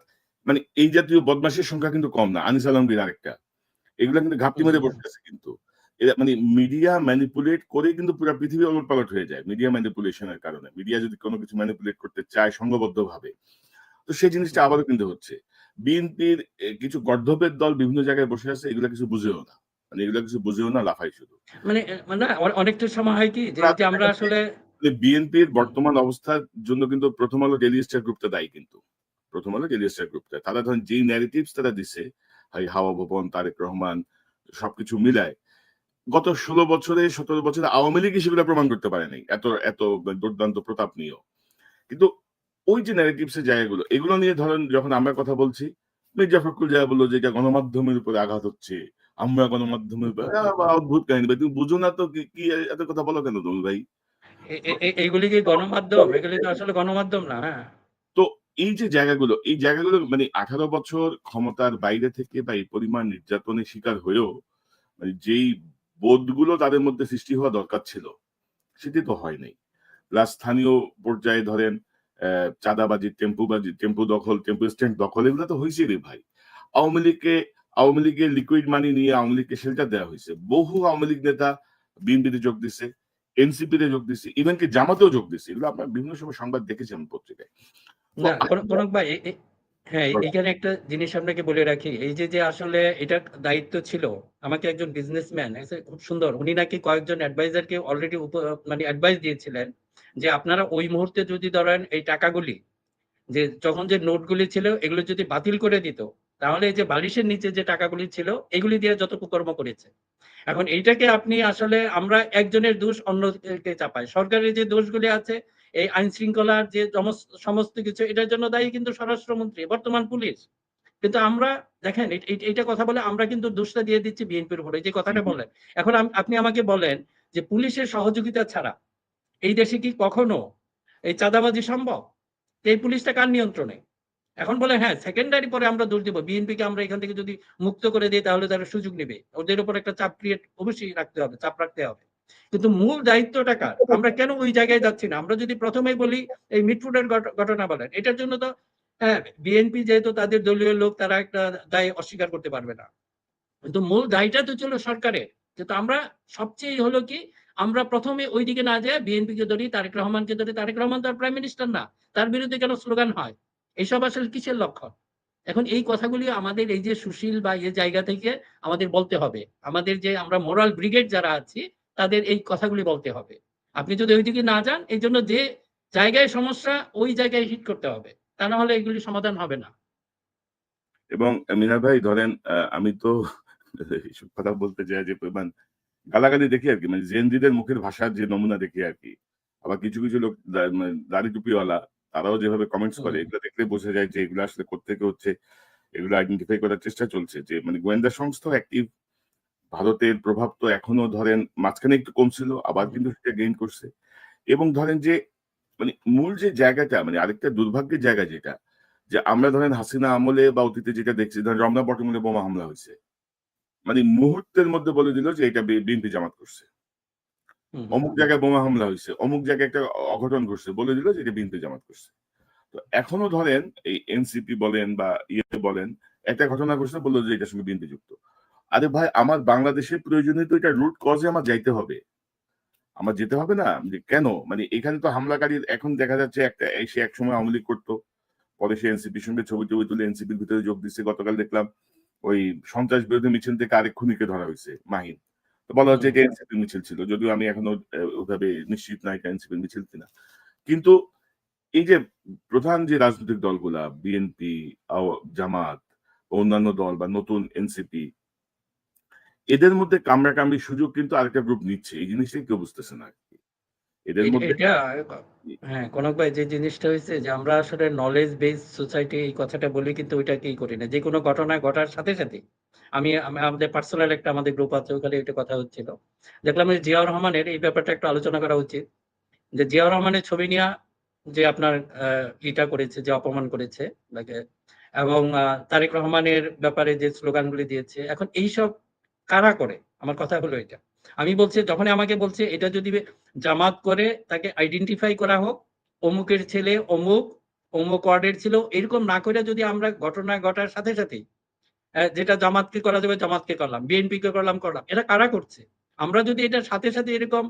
মানে এই জাতীয় বদমাশের সংখ্যা কিন্তু কম না। আনিস আলমগীর আরেকটা। এগুলা কিন্তু ঘাপটি হুম, মেরে হুম। বসে আছে কিন্তু। এরা মানে মিডিয়া ম্যানিপুলেট করে কিন্তু পুরা পৃথিবী ওলটপালট হয়ে যায়। মিডিয়া ম্যানিপুলেশন এর কারণে। মিডিয়া যদি কোন কিছু ম্যানিপুলেট করতে চায় সংঘবদ্ধভাবে, তো সেই জিনিসটা হুম। আবারও কিন্তু হচ্ছে। বিএনপির কিছু গর্দভের দল বিভিন্ন জায়গায় বসে আছে, এগুলা কিছু বুঝেও না। মানে এগুলা কিছু বুঝেও না, লাফায় শুধু। মানে না অনেকটা সময় হয় কি যে এই যে আমরা আসলে বিএনপির হুম, বর্তমান অবস্থার জন্য কিন্তু প্রথম আলো ডেইলি স্টার গ্রুপটা দায়ী কিন্তু। প্রথম আলো ডেইলি স্টার গ্রুপটা। তারা ধরেন যেই ন্যারেটিভস তারা দিছে, এই হাওয়া ভবন, তারেক রহমান সবকিছু মিলায় গত ১৬ বছরে ১৭ বছরে আওয়ামী লীগই সেগুলো প্রমাণ করতে পারে নাই। এত এত দুর্দান্ত প্রতাপ নিয়েও। কিন্তু ওই যে ন্যারেটিভস এর জায়গাগুলো, এগুলো নিয়ে ধরেন যখন আমরা কথা বলছি, মির্জা ফখরুল যায়া বলল যে এটা গণমাধ্যমের উপরে আঘাত হচ্ছে। আমরা গণমাধ্যমের উপর অদ্ভুত কাহিনী ভাই। তুমি বুঝো না তো কি এত কথা বলো কেন তুমি ভাই? এইগুলি কি গণমাধ্যম? এগুলি তো আসলে গণমাধ্যম না। হ্যাঁ। তো এই জায়গাগুলো মানে ১৮ বছর ক্ষমতার বাইরে থেকে বা এই পরিমাণ নির্যাতনের শিকার হয়েও মানে যেই বোধগুলো তাদের মধ্যে সৃষ্টি হওয়া দরকার ছিল, সেটি তো হয় নাই। প্লাস স্থানীয় পর্যায়ে ধরেন চাঁদাবাজি, টেম্পুবাজি, টেম্পু দখল, টেম্পু স্ট্যান্ড দখল, এগুলো তো হইছে রে ভাই। আওয়ামী লীগকে আওয়ামী লীগের লিকুইড মানি নিয়ে আওয়ামী লীগকে শেল্টার দেওয়া হইছে। বহু আওয়ামী লীগ নেতা বিএনপিতে যোগ দিছে, এনসিপি তে যোগ দিছে, ইভেন কি জামাতেও যোগ দিছে। এগুলো আপনারা বিভিন্ন সময় সংবাদ দেখেছেন পত্রিকায়। তো না কনক ভাই হ্যাঁ, এইখানে একটা জিনিস আপনাকে বলে রাখি। এই যে আসলে এটার দায়িত্ব ছিল, আমাকে একজন বিজনেসম্যান খুব সুন্দর। উনি নাকি কয়েকজন অ্যাডভাইজারকে অলরেডি মানে অ্যাডভাইস দিয়েছিলেন যে আপনারা ওই মুহূর্তে যদি ধরেন এই টাকাগুলি যে যখন যে নোটগুলি ছিল এগুলো যদি বাতিল করে দিত, তাহলে এই যে বালিশের নিচে যে টাকাগুলি ছিল এগুলি দিয়ে যত কুকর্ম করেছে। এখন এইটাকে আপনি আসলে আমরা একজনের দোষ অন্যকে চাপাই। সরকারের যে দোষগুলি আছে, এই আইন শৃঙ্খলার যে সমস্ত কিছু এটার জন্য দায়ী কিন্তু স্বরাষ্ট্রমন্ত্রী, বর্তমান পুলিশ। কিন্তু আমরা দেখেন এইটা কথা বলে আমরা কিন্তু দোষটা দিয়ে দিচ্ছি বিএনপির উপরে। এই যে কথাটা বললেন। এখন আপনি আমাকে বলেন যে পুলিশের সহযোগিতা ছাড়া এই দেশে কি কখনো এই চাঁদাবাজি সম্ভব? এই পুলিশটা কার নিয়ন্ত্রণে? এখন বলে হ্যাঁ, সেকেন্ডারি পরে আমরা দোষ দিব। বিএনপিকে আমরা এখান থেকে যদি মুক্ত করে দেই তাহলে তারা সুযোগ নিবে। ওদের উপর একটা চাপ ক্রিয়েট অবশ্যই রাখতে হবে, চাপ রাখতে হবে। কিন্তু মূল দায়িত্বটা কার? আমরা কেন ওই জায়গায় যাচ্ছি না? আমরা যদি প্রথমেই বলি এই মিটফুডের ঘটনা বলেন। এটার জন্য তো হ্যাঁ, বিএনপি যেহেতু তাদের দলীয় লোক তারা একটা দায় অস্বীকার করতে পারবে না। কিন্তু মূল দায়টা তো ছিল সরকারের। কিন্তু আমরা সবচেয়ে হলো কি আমরা প্রথমে ওইদিকে না যেয়ে বিএনপিকে ধরি, তারেক রহমানকে ধরি। তারেক রহমান তো আর প্রাইম মিনিস্টার না। তার বিরুদ্ধে কেন স্লোগান হয়? এসব আসলে কিসের লক্ষণ? এখন এই কথাগুলি আমাদের এই যে সুশীল বা এই জায়গা থেকে আমাদের বলতে হবে। আমাদের যে আমরা মোরাল ব্রিগেড যারা আছি তাদের এই কথাগুলি বলতে হবে। আপনি যদি ওইদিকে না যান এইজন্য যে জায়গায় সমস্যা ওই জায়গায় হিট করতে হবে। তা না হলে এগুলি সমাধান হবে না। এবং মিনা ভাই ধরেন আমি তো এইসব কথা বলতে যাই যে পরিমাণ গালাগালি দেখি আরকি। মানে জেনজিদের মুখের ভাষার যে নমুনা দেখি আরকি। আবার কিছু লোক মানে দাড়ি টুপিওয়ালা, তারাও যেভাবে কমেন্টস করে, হুম, এগুলো দেখলে বোঝা যায় যে এগুলো আসলে কোত্থেকে হচ্ছে। এগুলো আইডেন্টিফাই করার চেষ্টা চলছে যে মানে গোয়েন্দা সংস্থাও অ্যাক্টিভ। ভারতের প্রভাব তো এখনো ধরেন মাঝখানে একটু কমছিল, আবার হুম, কিন্তু সেটা গেইন করছে। এবং ধরেন যে মানে মূল যে জায়গাটা, মানে আরেকটা দুর্ভাগ্যের জায়গা যেটা, যে আমরা ধরেন হাসিনা আমলে বা অতীতে যেটা দেখছি, ধরেন রমনা বটমূলে বোমা হামলা হইছে। মানে মুহূর্তের মধ্যে বলে দিল যে এটা বিএনপি জামাত করছে। হুম, অমুক জায়গায় বোমা হামলা হয়েছে, অমুক জায়গায় একটা অঘটন ঘটছে, বলে দিল যে এটা বিএনপি জামাত করছে। তো এখনো ধরেন এই এনসিপি বলেন বা ইয়ে বলেন, একটা ঘটনা ঘটছে, বললো যে এটার সঙ্গে বিএনপি যুক্ত। আরে ভাই, আমার বাংলাদেশের প্রয়োজনে তো এটা রুট কজে আমার যাইতে হবে। আমার যেতে হবে না যে কেন, মানে এখানে তো হামলাকারীর এখন দেখা যাচ্ছে একটা, সে একসময় আওয়ামী লীগ করতো, পরে সে এনসিপির সঙ্গে ছবি টবি তুলে এনসিপির ভিতরে যোগ দিচ্ছে। গতকাল দেখলাম ওই সন্ত্রাস বিরোধী মিছিল থেকে আরেক খুনিকে ধরা হয়েছে, মাহিন। তো বলা হচ্ছে হুম, এটা এনসিপির মিছিল ছিল, যদিও আমি এখনো ওভাবে নিশ্চিত না এটা এনসিপির মিছিল কিনা। কিন্তু এই যে প্রধান যে রাজনৈতিক দলগুলা বিএনপি, জামাত, অন্যান্য দল বা নতুন এনসিপি, এদের মধ্যে কামড়াকামড়ি সুযোগ কিন্তু আরেকটা গ্রুপ নিচ্ছে, এই জিনিসটাই কেউ বুঝতেছে না আরকি। এদের মধ্যে এটা হ্যাঁ, কনক ভাই, যে জিনিসটা হয়েছে যে আমরা আসলে নলেজ বেস সোসাইটি এই কথাটা বলি, কিন্তু ওইটাকেই করি না। যে কোনো ঘটনা ঘটার সাথে সাথে আমাদের পার্সোনাল একটা আমাদের গ্রুপ আছে, ওখানে একটা কথা হচ্ছিল। দেখলাম যে জিয়াউর রহমানের এই ব্যাপারটা একটু আলোচনা করা উচিত। যে জিয়াউর রহমানের ছবি নিয়া যে আপনার ইটা করেছে, যে অপমান করেছে তাকে, এবং তারেক রহমানের ব্যাপারে যে স্লোগানগুলি দিয়েছে, এখন এইসব কারা করে? আমার কথা হলো এটা। আমি বলছি, যখনই আমাকে বলছে এটা যদি জামাত করে তাকে আইডেন্টিফাই করা হোক, অমুকের ছেলে অমুক, অমুক ওয়ার্ডের ছিল, এরকম না করে যদি আমরা ঘটনা ঘটার সাথে সাথেই যেটা জামাতকে করা যাবে জামাতকে করলাম, বিএনপিকে করলাম, এরা কারা করছে? আমরা যদি এটার সাথে সাথে এরকম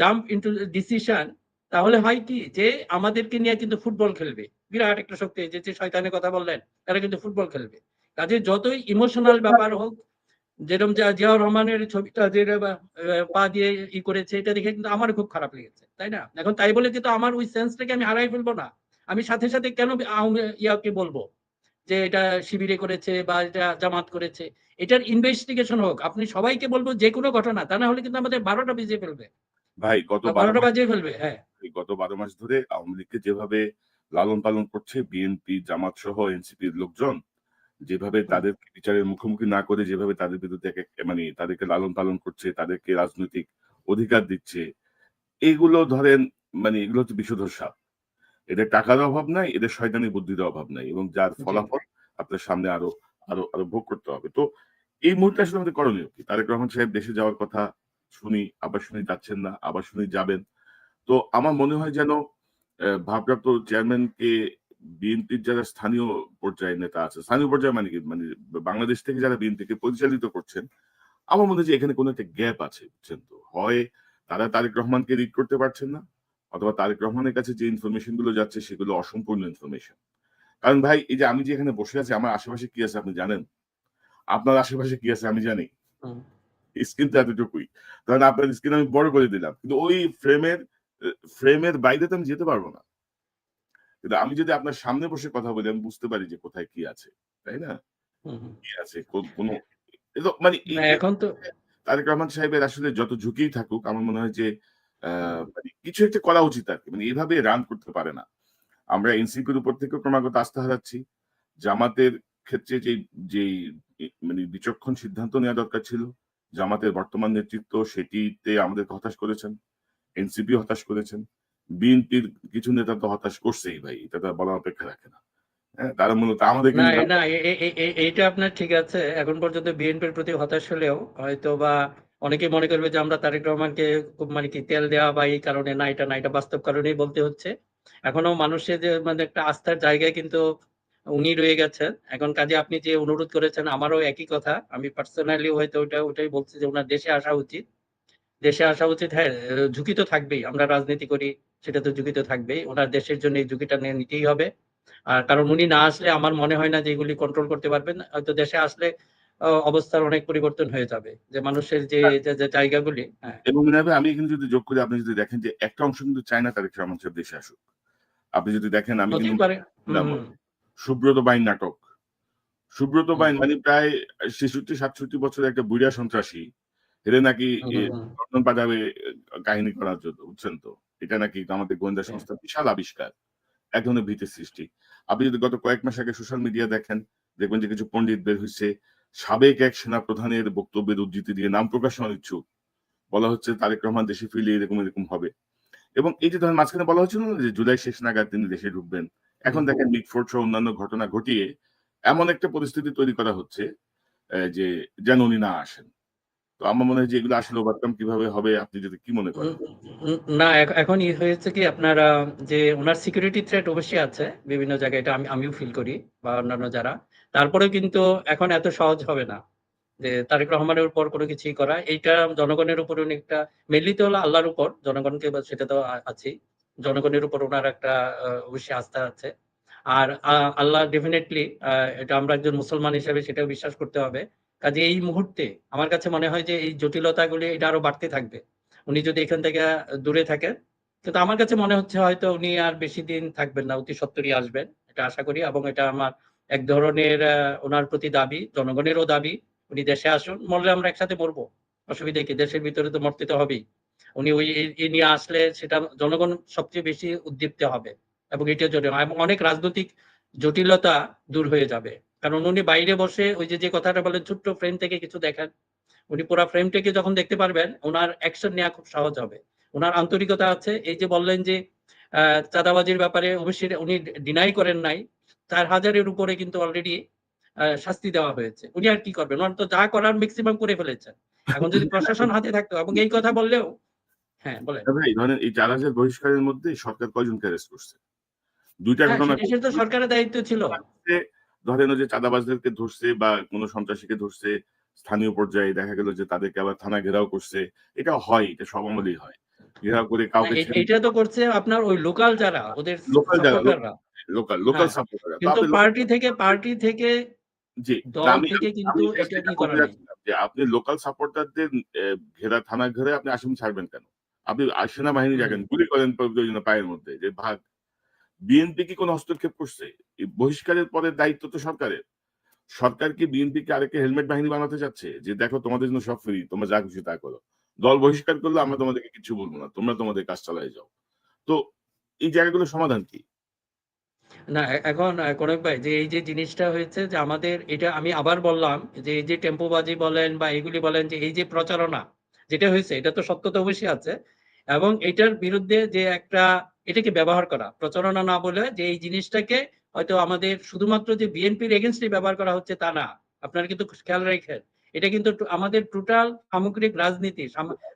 জাম্প ইনটু ডিসিশন, তাহলে হয় কি যে আমাদেরকে নিয়ে কিন্তু ফুটবল খেলবে বিরাট একটা শক্তি, যে শয়তানের কথা বললেন, এরা কিন্তু ফুটবল খেলবে। কাজে যতই ইমোশনাল ব্যাপার হোক, যেরকম জিয়াউর রহমানের ছবিটা যে পা দিয়ে করেছে, এটা দেখে কিন্তু আমার খুব খারাপ লেগেছে, তাই না? এখন তাই বলে কিন্তু আমার ওই সেন্সটাকে আমি হারাই ফেলবো না। আমি সাথে সাথে কেন ইয়াকে বলবো যে এটা শিবিরে করেছে বা এটা জামাত করেছে? এটার ইনভেস্টিগেশন হোক। আপনি সবাইকে বলবো যে কোনো ঘটনা, তা না হলে কিন্তু আমাদের ১২টা বেজে ফেলবে। ভাই, ১২টা বাজিয়ে ফেলবে। হ্যাঁ। গত ১২ মাস ধরে আওয়ামী লীগকে যেভাবে লালন পালন করছে বিএনপি, জামাত সহ এনসিপির লোকজন, যেভাবে হুম, তাদেরকে বিচারের মুখোমুখি না করে যেভাবে তাদের বিরুদ্ধে মানে তাদেরকে লালন পালন করছে, তাদেরকে রাজনৈতিক অধিকার দিচ্ছে, এগুলো ধরেন, মানে এগুলো হচ্ছে বিষধর সাপ। এদের টাকার অভাব নাই, এদের শয়তানি বুদ্ধির অভাব নাই, এবং যার জি। ফলাফল আপনার সামনে আরো আরো আরো ভোগ করতে হবে। তো এই মুহূর্তে আসলে আমাদের করণীয় কি? তারেক রহমান সাহেব দেশে যাওয়ার কথা শুনি, আবার শুনি যাচ্ছেন না, আবার শুনি যাবেন। তো আমার মনে হয় যেন ভারপ্রাপ্ত চেয়ারম্যানকে বিএনপির যারা স্থানীয় পর্যায়ের নেতা আছে, স্থানীয় পর্যায়ে মানে কি? মানে বাংলাদেশ থেকে যারা বিএনপিকে পরিচালিত করছেন, আমার মনে হয় যে এখানে কোনো একটা গ্যাপ আছে, বুঝছেন তো? হয় তারা তারেক রহমানকে রিড করতে পারছেন না, অথবা তারেক রহমানের কাছে যে ইনফরমেশন গুলো যাচ্ছে সেগুলো অসম্পূর্ণ ইনফরমেশন। কারণ ভাই, এই যে আমি যে এখানে বসে আছি, আমার আশেপাশে কি আছে আপনি জানেন? আপনার আশেপাশে কি আছে আমি জানি। হুম, স্ক্রিন তো এতটুকুই। ধরেন আপনার স্ক্রিন আমি বড় করে দিলাম। কিন্তু ওই ফ্রেমের বাইরে তো আমি যেতে পারব না। কিন্তু আমি যদি আপনার সামনে বসে কথা বলি, আমি বুঝতে পারি যে কোথায় কি আছে। তাই না? হুম, হুম। কি আছে, কোন মানে এই না, যে এখন তো তারেক রহমান সাহেবের আসলে যত ঝুঁকিই থাকুক, আমার মনে হয় যে হুম, মানে কিছু একটা করা উচিত আরকি। মানে এভাবে রান করতে পারে না। আমরা এনসিপির উপর থেকেও ক্রমাগত আস্থা হারাচ্ছি। জামাতের ক্ষেত্রে যেই মানে বিচক্ষণ সিদ্ধান্ত নেওয়া দরকার ছিল, জামাতের বর্তমান নেতৃত্ব সেটিতে আমাদেরকে হতাশ করেছেন। এনসিপি হতাশ করেছেন। বিএনপির কিছু নেতা তো হতাশ করছেই ভাই। এটা তো আর বলার অপেক্ষা রাখে না। হ্যাঁ? তারা মূলত আমাদেরকে না, নিয়ে না, এইটা আপনার ঠিক আছে। এখন পর্যন্ত বিএনপির প্রতি হতাশ হলেও হয়তোবা অনেকে মনে করবে যে আমরা তারেক রহমানকে খুব মানে কি তেল দেওয়া বা এই কারণে না, এটা না, এটা বাস্তব কারণেই বলতে হচ্ছে। এখনো মানুষের যে মানে একটা আস্থার জায়গায় কিন্তু উনি রয়ে গেছেন। এখন কাজে আপনি যে অনুরোধ করেছেন, আমারও একই কথা। আমি পার্সোনালি হয়তো ওটাই বলছি যে উনার দেশে আসা উচিত। দেশে আসা উচিত। হ্যাঁ, ঝুঁকি তো থাকবেই। আমরা রাজনীতি করি, সেটা তো ঝুঁকি তো থাকবেই। উনার দেশের জন্য এই ঝুঁকিটা নিতেই হবে। কারণ উনি না আসলে আমার মনে হয় না যে এগুলি কন্ট্রোল করতে পারবেন। হয়তো দেশে আসলে অবস্থার অনেক পরিবর্তন হয়ে যাবে। যে মানুষের যে জায়গাগুলি। হ্যাঁ, এবং মনে হবে আমি এখানে যদি যোগ করি, আপনি যদি দেখেন যে একটা অংশ কিন্তু চায় না তারেক রহমান সাহেব দেশে আসুক। আপনি যদি দেখেন, আমি কিন্তু হতেই পারে। হুম, বললাম, হুম, সুব্রত বাইন নাটক। সুব্রত হুম, বাইন মানে প্রায় ৬৬-৬৭ বছরের একটা বুইড়া সন্ত্রাসী। এরে নাকি হুম, হুম, হুম, লন্ডন পাঠাবে কাহিনী করার জন্য, বুঝছেন তো? এটা নাকি আমাদের গোয়েন্দা হুম, সংস্থার বিশাল আবিষ্কার। এক ধরনের ভীতির সৃষ্টি। আপনি যদি গত কয়েক মাস আগে সোশ্যাল মিডিয়া দেখেন, দেখবেন যে কিছু পণ্ডিত বের হইছে, সাবেক এক সেনাপ্রধানের বক্তব্যের উদ্ধৃতি দিয়ে নাম প্রকাশে অনিচ্ছুক। বলা হচ্ছে তারেক রহমান দেশে ফিরলে এরকম হবে। এবং এই যে ধরেন মাঝখানে বলা হচ্ছিল না যে জুলাই শেষ নাগাদ তিনি দেশে ঢুকবেন। এখন হুম। দেখেন মিটফোর্ড সহ অন্যান্য ঘটনা ঘটিয়ে এমন একটা পরিস্থিতি তৈরি করা হচ্ছে যে যেন উনি না আসেন। তো আমার মনে হয় যে এগুলো আসলে ওভারকাম কিভাবে হবে আপনি যদি কি মনে করেন? না, এখন হয়েছে কি আপনার যে উনার সিকিউরিটি থ্রেট অবশ্যই আছে বিভিন্ন জায়গায়, এটা আমিও ফিল করি বা অন্যান্য যারা। তারপরেও কিন্তু এখন এত সহজ হবে না যে তারেক রহমানের উপর কোনো কিছুই করা। এইটা জনগণের উপর অনেকটা, মেইনলি তো হলো আল্লাহর উপর, জনগণকে সেটা তো আছেই। জনগণের উপর উনার একটা অবশ্যই আস্থা আছে। আর আল্লাহ ডেফিনিটলি, এটা আমরা একজন মুসলমান হিসেবে সেটাও বিশ্বাস করতে হবে। কাজে এই মুহূর্তে আমার কাছে মনে হয় যে এই জটিলতাগুলি এটা আরো বাড়তে থাকবে। উনি যদি এখান থেকে দূরে থাকেন, কিন্তু আমার কাছে মনে হচ্ছে হয়তো উনি আর বেশি দিন থাকবেন না, অতি সত্বরই আসবেন, এটা আশা করি। এবং এটা আমার এক ধরনের ওনার প্রতি দাবি, জনগণেরও দাবি। উনি দেশে আসুন, মরলে আমরা একসাথে মরবো, অসুবিধা কি? দেশের ভিতরে তো মরতে তো হবেই। উনি ওই এই নিয়ে আসলে সেটা জনগণ সবচেয়ে বেশি উদ্দীপ্ত হবে এবং এটার জন্য এবং অনেক রাজনৈতিক জটিলতা দূর হয়ে যাবে। কারণ উনি বাইরে বসে ওই যে কথাটা বলেন, ছোট্ট ফ্রেম থেকে কিছু দেখেন, উনি পুরা ফ্রেমটাকে যখন দেখতে পারবেন, উনার অ্যাকশন নেওয়া খুব সহজ হবে। উনার আন্তরিকতা আছে। এই যে বললেন যে চাঁদাবাজির ব্যাপারে অবশ্যই উনি ডিনাই করেন নাই। ৪,০০০ এর উপরে কিন্তু অলরেডি শাস্তি দেওয়া হয়েছে। উনি আর কি করবেন? উনার তো যা করার মেক্সিমাম করে ফেলেছেন। এখন যদি প্রশাসন হাতে থাকতো এবং এই কথা বললেও, হ্যাঁ বলেন। ভাই ধরেন এই ৪,০০০ বহিষ্কারের মধ্যে সরকার কয়জনকে অ্যারেস্ট করছে? ২ টা হ্যাঁ, ঘটনা সেটা তো সরকারের দায়িত্ব ছিল। ঘটছে। ধরেন ওই যে চাঁদাবাজদেরকে ধরছে বা কোন সন্ত্রাসীকে ধরছে, স্থানীয় পর্যায়ে দেখা গেল যে তাদেরকে আবার থানা ঘেরাও করছে। এটা হয়, এটা সব আমলেই হয়। ঘেরাও করে না, কাউকে ছেড়ে এইটা তো করছে আপনার ওই লোকাল যারা ওদের লোকাল যারা সাপোর্টাররা। লোকাল হ্যাঁ, সাপোর্টাররা। তো কিন্তু আপনি পার্টি থেকে জি, না দল আমি থেকে আমি কিন্তু আমি জাস্ট এটা এটা করা বলতে নেই। যাচ্ছিলাম যে আপনি লোকাল সাপোর্টারদের থানা ঘেরে আপনি আসামি ছাড়বেন কেন? আপনি সেনাবাহিনী হুম। ডাকেন, গুলি করেন প্রয়োজনে পায়ের মধ্যে যে ভাগ। বিএনপি কি কোন হস্তক্ষেপ করছে? এই বহিষ্কারের পরে দায়িত্ব তো সরকারের। সরকার কি বিএনপিকে আরেকটা হেলমেট বাহিনী বানাতে চাচ্ছে? যে দেখো তোমাদের জন্য সব ফ্রি, তোমরা যা খুশি তা করো। দল বহিষ্কার করলে আমরা তোমাদেরকে কিচ্ছু বলব না। তোমরা তোমাদের কাজ চালায় যাও। তো এই জায়গাগুলোর সমাধান কি? না, এখন কনক ভাই, যে এই যে জিনিসটা হয়েছে যে আমাদের এটা আমি আবার বললাম যে এই যে টেম্পোবাজি বলেন বা এগুলি বলেন, যে এই যে প্রচারণা যেটা হয়েছে, এটা তো সত্যতা অবশ্যই আছে। এবং এটার বিরুদ্ধে যে একটা, এটাকে ব্যবহার করা, প্রচারণা না বলে যে এই জিনিসটাকে হয়তো আমাদের শুধুমাত্র যে বিএনপির এগেনস্টে ব্যবহার করা হচ্ছে তা না। আপনারা কিন্তু খেয়াল রাখেন, এটা কিন্তু আমাদের টোটাল সামগ্রিক রাজনীতি,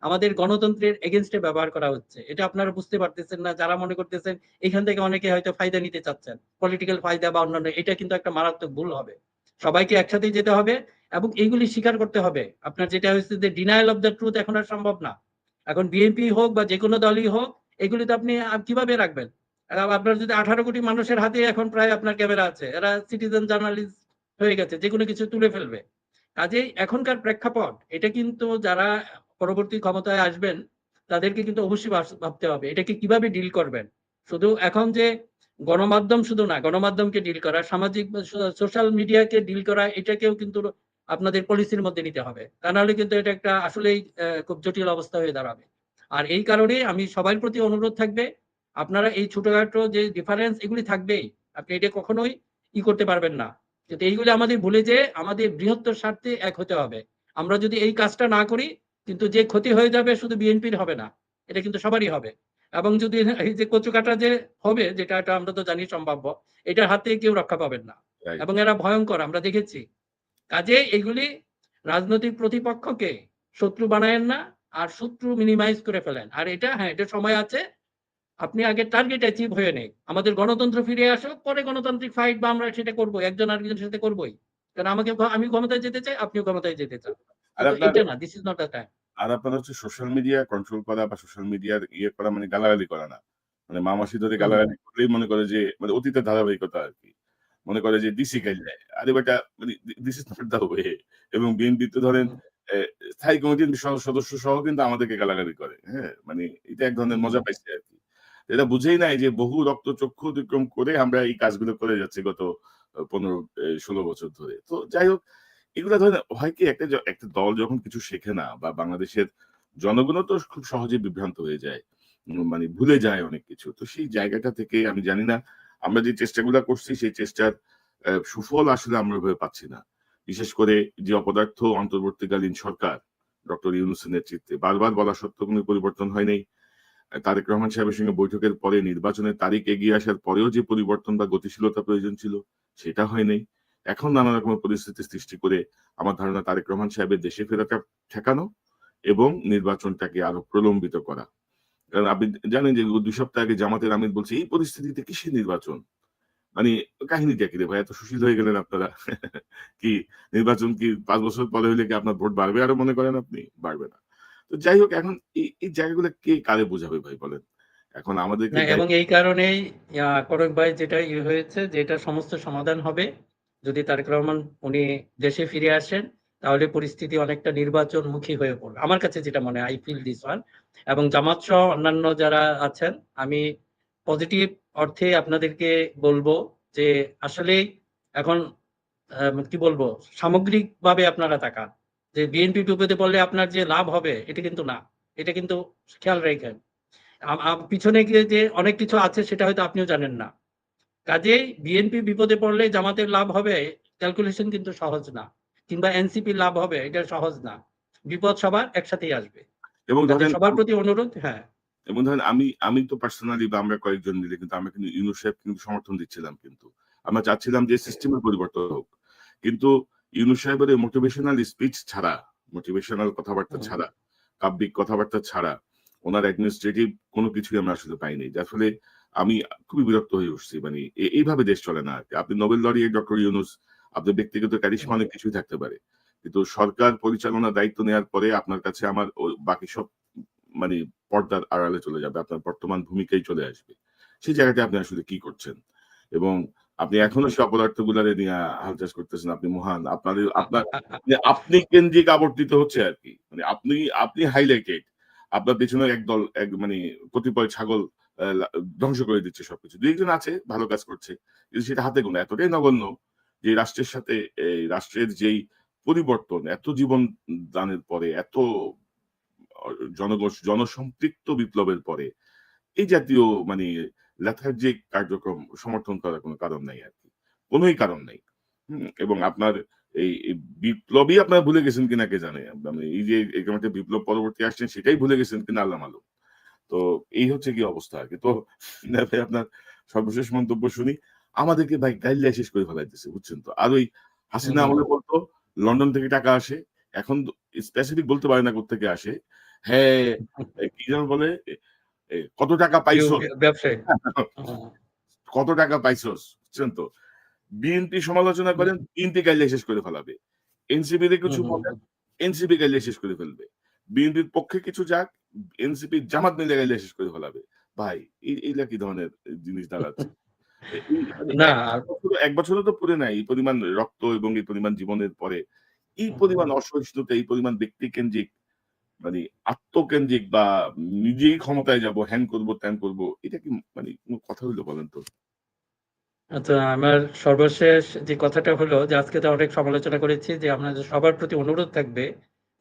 আমাদের গণতন্ত্রের এগেনস্টে ব্যবহার করা হচ্ছে। এটা আপনারা বুঝতে পারতেছেন না, যারা মনে করতেছেন এখান থেকে অনেকে হয়তো ফায়দা নিতে চাচ্ছেন, পলিটিক্যাল ফায়দা বা অন্যান্য, এটা কিন্তু একটা মারাত্মক ভুল হবে। সবাইকে একসাথেই যেতে হবে এবং এইগুলি স্বীকার করতে হবে। আপনার যেটা হচ্ছে যে ডিনায়াল অফ দ্য ট্রুথ এখন আর সম্ভব না। এখন বিএনপি হোক বা যে কোনো দলই হোক, এগুলি তো আপনি কিভাবে রাখবেন? আপনার যদি 18 কোটি মানুষের হাতে এখন প্রায় আপনার ক্যামেরা আছে, এরা সিটিজেন জার্নালিস্ট হয়ে গেছে, যে কোনো কিছু তুলে ফেলবে। কাজেই এখনকার প্রেক্ষাপট এটা কিন্তু যারা পরবর্তী ক্ষমতায় আসবেন তাদেরকে কিন্তু অবশ্যই ভাবতে হবে এটাকে কিভাবে ডিল করবেন। শুধু এখন যে গণমাধ্যম শুধু না, গণমাধ্যমকে ডিল করা, সামাজিক সোশ্যাল মিডিয়াকে ডিল করা, এটাকেও কিন্তু আপনাদের পলিসির মধ্যে নিতে হবে। তা নাহলে কিন্তু এটা একটা আসলেই খুব জটিল অবস্থা হয়ে দাঁড়াবে। আর এই কারণে আমি সবার প্রতি অনুরোধ থাকবে, আপনারা এই ছোটখাটো যে ডিফারেন্স এগুলি থাকবেই, আপনি এটা কখনোই করতে পারবেন না। কিন্তু এইগুলি আমাদের ভুলে যে আমাদের বৃহত্তর স্বার্থে এক হতে হবে। আমরা যদি এই কাজটা না করি, কিন্তু যে ক্ষতি হয়ে যাবে শুধু বিএনপির হবে না, এটা কিন্তু সবারই হবে। এবং যদি এই যে কচুকাটা যে হবে, যেটা এটা আমরা তো জানি সম্ভাব্য, এটার হাত থেকে কেউ রক্ষা পাবেন না। রাইট। এবং এরা ভয়ঙ্কর, আমরা দেখেছি। কাজে এগুলি রাজনৈতিক প্রতিপক্ষকে শত্রু বানায়েন না, আর শত্রু মিনিমাইজ করে ফেলেন। আর এটা, হ্যাঁ, এটা সময় আছে। আপনি আগে টার্গেট অ্যাচিভ হয়ে নেই, আমাদের গণতন্ত্র ফিরে আসুক, পরে গণতান্ত্রিক ফাইট বা আমরা সেটা করবো, একজন আরেকজনের সাথে করবোই। কারণ আমি ক্ষমতায় যেতে চাই, আপনিও ক্ষমতায় যেতে চান, আর কিন্তু আপনার এটা না, this is not the time. আপনার হচ্ছে সোশ্যাল মিডিয়া কন্ট্রোল করা বা সোশ্যাল মিডিয়ার করা মানে গালাগালি করা না। মানে মা-মাসি ধরে হুম, গালাগালি করলেই মনে করে যে মানে অতীতের ধারাবাহিকতা আরকি। মনে করে যে দিছি কাইল্লা। আরে বেটা মানে this is not the way. এবং বিএনপি তো ধরেন হুম, স্থায়ী কমিটির সদস্য সহ কিন্তু আমাদেরকে গালাগালি করে। হ্যাঁ? মানে এটা এক ধরনের হুম, মজা পাইছে আরকি। এটা বুঝেই নাই যে বহু রক্তচক্ষু অতিক্রম করে আমরা এই কাজগুলো করে যাচ্ছি গত ১৫ ১৬ বছর ধরে। তো যাই হোক এগুলা ধরেন হয় কি একটা দল যখন কিছু শেখে না বা বাংলাদেশের জনগণও তো খুব সহজে বিভ্রান্ত হয়ে যায়। মানে ভুলে যায় অনেক কিছু। তো সেই জায়গাটা থেকে আমি জানি না আমরা যে চেষ্টাগুলা করছি সেই চেষ্টার সুফল আসলে আমরা ওইভাবে পাচ্ছি না। বিশেষ করে যে অপদার্থ অন্তর্বর্তীকালীন সরকার ডক্টর ইউনূসের নেতৃত্বে বারবার বলা সত্ত্বেও কোনো পরিবর্তন হয় নাই। তারেক রহমান সাহেবের সঙ্গে বৈঠকের পরে নির্বাচনের তারিখ এগিয়ে আসার পরেও যে পরিবর্তন বা গতিশীলতা প্রয়োজন ছিল সেটা হয় নাই। এখন নানা রকমের পরিস্থিতি সৃষ্টি করে আমার ধারণা তারেক রহমান সাহেবের দেশে ফেরাটা ঠেকানো এবং নির্বাচনটাকে আরো প্রলম্বিত করা। কারণ আপনি জানেন যে ২ সপ্তাহ আগে জামাতের আমির বলছে, "এই পরিস্থিতিতে কিসের নির্বাচন?" মানে কাহিনীটা কি রে ভাই? এত সুশীল হয়ে গেলেন আপনারা? কি নির্বাচন কি ৫ বছর পরে হইলে কি আপনার ভোট বাড়বে আরো মনে করেন আপনি? বাড়বে না। তো যাই হোক এখন এই জায়গাগুলো কে কারে বোঝাবে ভাই বলেন? এখন আমাদেরকে না এবং এই কারণেই করক ভাই যেটা হয়েছে যে এটার সমস্ত সমাধান হবে যদি তারেক রহমান উনি দেশে ফিরে আসেন, তাহলে পরিস্থিতি অনেকটা নির্বাচনমুখী হয়ে পড়বে। আমার কাছে যেটা মনে হয়, আই ফিল দিস ওয়ান। এবং জামাত সহ অন্যান্য যারা আছেন, আমি পজিটিভ অর্থে আপনাদেরকে বলবো যে আসলেই এখন কি বলবো, সামগ্রিকভাবে আপনারা তাকান যে বিএনপি বিপদে পড়লে আপনার যে লাভ হবে এটা কিন্তু না। এটা কিন্তু খেয়াল রাখেন। পিছনে গিয়ে যে অনেক কিছু আছে সেটা হয়তো আপনিও জানেন না। কাজেই বিএনপি বিপদে পড়লে জামাতের লাভ হবে, ক্যালকুলেশন কিন্তু সহজ না। কিংবা এনসিপি লাভ হবে, এটা সহজ না। বিপদ সবার একসাথেই আসবে। এবং কাজে ধরেন সবার প্রতি অনুরোধ। হ্যাঁ। এবং ধরেন আমি তো পার্সোনালি বা আমরা কয়েকজন মিলে কিন্তু আমরা কিন্তু ইউনূস সাহেব কিন্তু সমর্থন দিচ্ছিলাম কিন্তু। আমরা চাচ্ছিলাম যে সিস্টেমের পরিবর্তন হোক। কিন্তু ইউনূস সাহেবের এই মোটিভেশনাল স্পিচ ছাড়া, মোটিভেশনাল কথাবার্তা হুম, ছাড়া, কাব্যিক কথাবার্তা ছাড়া উনার অ্যাডমিনিস্ট্রেটিভ কোনো কিছুই আমরা আসলে পাইনি। যার ফলে আমি খুবই বিরক্ত হয়ে উঠছি। মানে এইভাবে দেশ চলে না আরকি। আপনি নোবেল লরিয়েট ডক্টর ইউনূস, আপনার ব্যক্তিগত ক্যারিশমা হুম, অনেক কিছুই থাকতে পারে। কিন্তু সরকার পরিচালনার দায়িত্ব নেয়ার পরে আপনার কাছে আমার বাকি সব মানে পর্দার আড়ালে চলে যাবে। আপনার বর্তমান ভূমিকাই চলে আসবে। সেই জায়গাটায় আপনি আসলে কি করছেন? এবং আপনি এখনো সে অপদার্থগুলারে নিয়া হালচাল করতেছেন। আপনি মহান। আ আপনার আ আ মানে আপনি কেন্দ্রিক আবর্তিত হচ্ছে আরকি। মানে আপনি হাইলাইটেড। আপনার পেছনে একদল মানে কতিপয় ছাগল লা ধ্বংস করে দিচ্ছে সবকিছু। ২-১ জন আছে ভালো কাজ করছে। কিন্তু সেটা হাতে গোনা। এতটাই নগণ্য যে রাষ্ট্রের সাথে এই রাষ্ট্রের যেই পরিবর্তন, এত জীবন দানের পরে, এত অ জনসম্পৃক্ত বিপ্লবের পরে এই জাতীয় মানে লেথার্জিক কার্যক্রম সমর্থন করার কোনো কারণ নাই আরকি। কোনই কারণ নাই। এবং আপনার এই বিপ্লবই আপনারা ভুলে গেছেন কিনা কে জানে। মানে এই যে এরকম একটা বিপ্লব পরবর্তী আসছেন সেটাই ভুলে গেছেন কিনা আল্লাহ মালুম। তো এই হচ্ছে গিয়ে অবস্থা আরকি। তো ভাই আপনার সর্বশেষ মন্তব্য শুনি। আমাদেরকে ভাই গাইল্লা শেষ করে ফেলাইতেছে বুঝছেন তো। আর ওই হাসিনা হুম। আমলে বলতো লন্ডন থেকে টাকা আসে। এখন স্পেসিফিক বলতে পারে না কোত্থেকে আসে। হ্যাঁ, কি যেন বলে? কত টাকা পাইছো? ব্যবসায়ী। হুম, কত টাকা পাইছস? বুঝছেন তো? বিএনপি সমালোচনা হুম, করেন, বিএনপি গাইলে শেষ করে ফেলাবে। এনসিপি তে হুম, কিছু হুম, বলেন, হুম। এনসিপি গাইলে শেষ করে ফেলবে। বিএনপির পক্ষে কিছু যাক, এনসিপি জামাত মিলে গাইলে শেষ করে ফেলাবে। ভাই এইগুলা কি ধরনের জিনিস দাঁড়াচ্ছে? এই মানে না। ১ বছরও তো পুরে নাই। এই পরিমাণ রক্ত এবং এই পরিমাণ জীবনের পরে এই পরিমাণ অসহিষ্ণুতা, এই পরিমাণ ব্যক্তিকেন্দ্রিক মানে আত্মকেন্দ্রিক বা নিজেই ক্ষমতায় যাবো, হ্যান করব, ত্যান করব। এটা কি মানে কোন কথা হইলো বলেন তো? আচ্ছা, আমার সর্বশেষ যে কথাটা হলো যে আজকে তো অনেক সমালোচনা করেছি, যে আপনাদের সবার প্রতি অনুরোধ থাকবে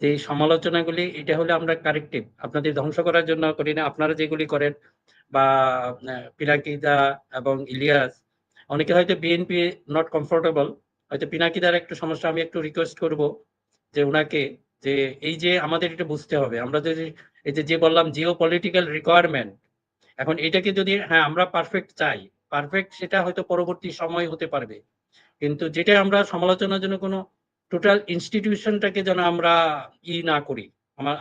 যে এই সমালোচনাগুলি এটা হলে আমরা কারেক্টিভ। আপনাদের ধ্বংস করার জন্য করি না। আপনারা যেগুলি করেন বা পিনাকিদা এবং ইলিয়াস, অনেকে হয়তো বিএনপি নট কমফোর্টেবল। হয়তো পিনাকিদার একটু সমস্যা, আমি একটু রিকোয়েস্ট করব যে উনাকে, যে এই যে আমাদের এটা বুঝতে হবে। আমরা যদি এই যে বললাম জিও পলিটিক্যাল রিকোয়ারমেন্ট, এখন এটাকে যদি হ্যাঁ, আমরা পারফেক্ট চাই। পারফেক্ট সেটা হয়তো পরবর্তী সময় হতে পারবে। কিন্তু যেটা আমরা সমালোচনার জন্য কোনো টোটাল ইনস্টিটিউশনটাকে যেন আমরা না করি।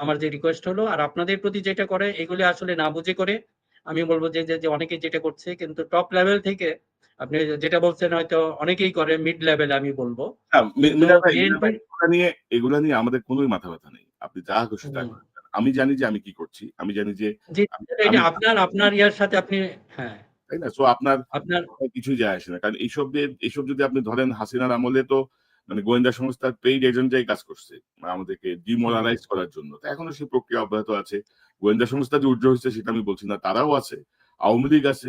আমার যে রিকোয়েস্ট হলো, আর আপনাদের প্রতি যেটা করে এগুলি আসলে না বুঝে করে, আমি বলব যে অনেকে যেটা করছে কিন্তু টপ লেভেল থেকে আপনি যেটা বলছেন হয়তো অনেকেই করে মিড লেভেল আমি বলব। না, কিন্তু মিনার ভাই বিএনপির এগুলা নিয়ে আমাদের কোনই মাথা ব্যাথা নেই। আপনি যা খুশি তা হুম, করেন। আমি জানি যে আমি কি করছি। আমি জানি যে জি, আমি এটা আমি আপনার ইয়ার সাথে আপনি হ্যাঁ, তাই না? সো আপনার আপনার কথায় কিছুই যায় আসে না। কারণ এইসব যদি আপনি ধরেন হাসিনার আমলে তো মানে গোয়েন্দা সংস্থার পেইড এজেন্টরাই কাজ করছে। আমাদেরকে হুম, ডিমোরালাইজ করার জন্য। তো এখনো সেই প্রক্রিয়া অব্যাহত আছে। গোয়েন্দা সংস্থা যে উর্ধ্ব হইছে সেটা আমি বলছি না। তারাও আছে। আওয়ামী লীগ আছে।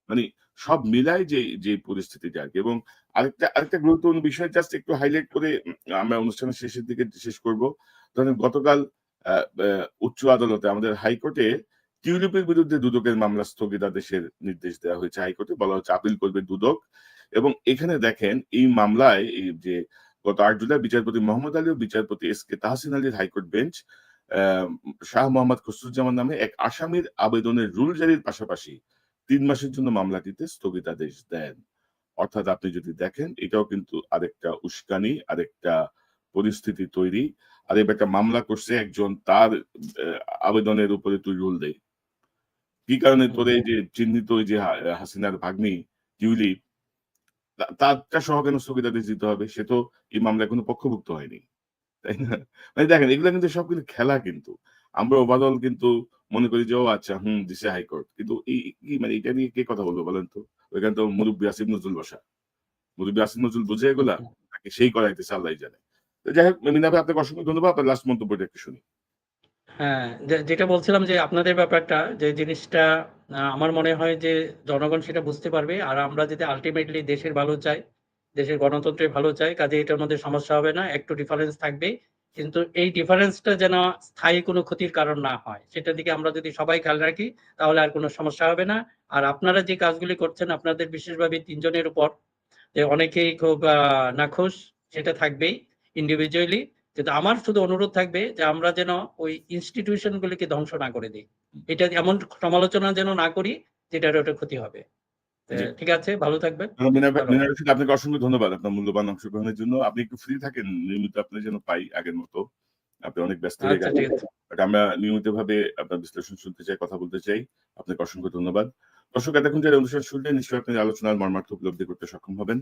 মানে সব মিলায় যে পরিস্থিতিটা আরকি। এবং আরেকটা গুরুত্বপূর্ণ বিষয় জাস্ট একটু হাইলাইট করে আমরা অনুষ্ঠানের শেষের দিকে শেষ করব। ধরেন গতকাল আ আ উচ্চ আদালতে আমাদের হাইকোর্টে টিউলিপের বিরুদ্ধে দুদকের মামলা স্থগিতাদেশের নির্দেশ দেওয়া হয়েছে হাইকোর্টে। বলা হচ্ছে আপিল করবে দুদক। এবং এখানে দেখেন এই মামলায় এই যে গত ৮ জুলাই বিচারপতি মোহাম্মদ আলী ও বিচারপতি এস.কে তাহসিন আলীর হাইকোর্ট বেঞ্চ আ শাহ মোহাম্মদ খসরুজ্জামান নামে এক আসামির আবেদনের রুল জারির পাশাপাশি ৩ মাসের জন্য মামলাটিতে স্থগিতাদেশ দেন। অর্থাৎ আপনি যদি দেখেন এটাও কিন্তু আরেকটা উস্কানি, আরেকটা পরিস্থিতি তৈরি। আর এবার একটা মামলা করছে একজন, তার আবেদনের উপরে তুই রুল দে। কি কারণে তোর এই যে চিহ্নিত ওই যে হাসিনার ভাগ্নি টিউলিপ, তারটা সহ কেন স্থগিতাদেশ দিতে হবে? সে তো এই মামলায় কোনো পক্ষভুক্ত হয়নি। তাই না? মানে দেখেন এগুলা কিন্তু সব কিন্তু খেলা কিন্তু। আমরা ওভারঅল কিন্তু মনে করি যে ও আচ্ছা দিছে হাইকোর্ট। কিন্তু এই কি মানে এটা নিয়ে কে কথা বলবে বলেন তো? ওইখানে তো মুরুব্বি আসিফ নজরুল বসা। মুরুব্বি আসিফ নজরুল বুঝে এগুলা? নাকি সেই করাইতেছে আল্লাহই জানে। তো যাই হোক মিনা ভাই আপনাকে অসংখ্য ধন্যবাদ। আপনার লাস্ট মন্তব্যটা একটু শুনি। হ্যাঁ, যেটা বলছিলাম যে আপনাদের ব্যাপারটা যে জিনিসটা আমার মনে হয় যে জনগণ সেটা বুঝতে পারবে। আর আমরা যদি আল্টিমেটলি দেশের ভালো চাই, দেশের গণতন্ত্রের ভালো চাই, কাজেই এটার মধ্যে সমস্যা হবে না। একটু ডিফারেন্স থাকবেই। কিন্তু এই ডিফারেন্সটা যেন স্থায়ী কোনো ক্ষতির কারণ না হয়। সেটার দিকে আমরা যদি সবাই খেয়াল রাখি তাহলে আর কোনো সমস্যা হবে না। আর আপনারা যে কাজগুলি করছেন আপনাদের বিশেষভাবে ৩ জনের উপর যে অনেকেই খুব নাখুশ, সেটা থাকবেই ইন্ডিভিজুয়ালি। কিন্তু আমার শুধু অনুরোধ থাকবে যে আমরা যেন ওই ইনস্টিটিউশন গুলিকে ধ্বংস না করে দিই। এটা এমন সমালোচনা যেন না করি যেটার ওটা ক্ষতি হবে। জি। ঠিক আছে, ভালো থাকবেন। মিনা ধন্যবাদ। রশিদ আপনাকে অসংখ্য ধন্যবাদ আপনার মূল্যবান অংশগ্রহণের জন্য। আপনি একটু ফ্রি থাকেন, নিয়মিত আপনি যেন পাই আগের মতো। আপনি অনেক ব্যস্ত হয়ে আচ্ছা, গেছেন। ঠিক আছে। বাট আমরা নিয়মিতভাবে আপনার বিশ্লেষণ শুনতে চাই, কথা বলতে চাই। আপনাকে অসংখ্য ধন্যবাদ। দর্শক এতক্ষণ যারা অনুষ্ঠান শুনলেন নিশ্চয়ই আপনি আলোচনার মর্মার্থ উপলব্ধি করতে সক্ষম হবেন।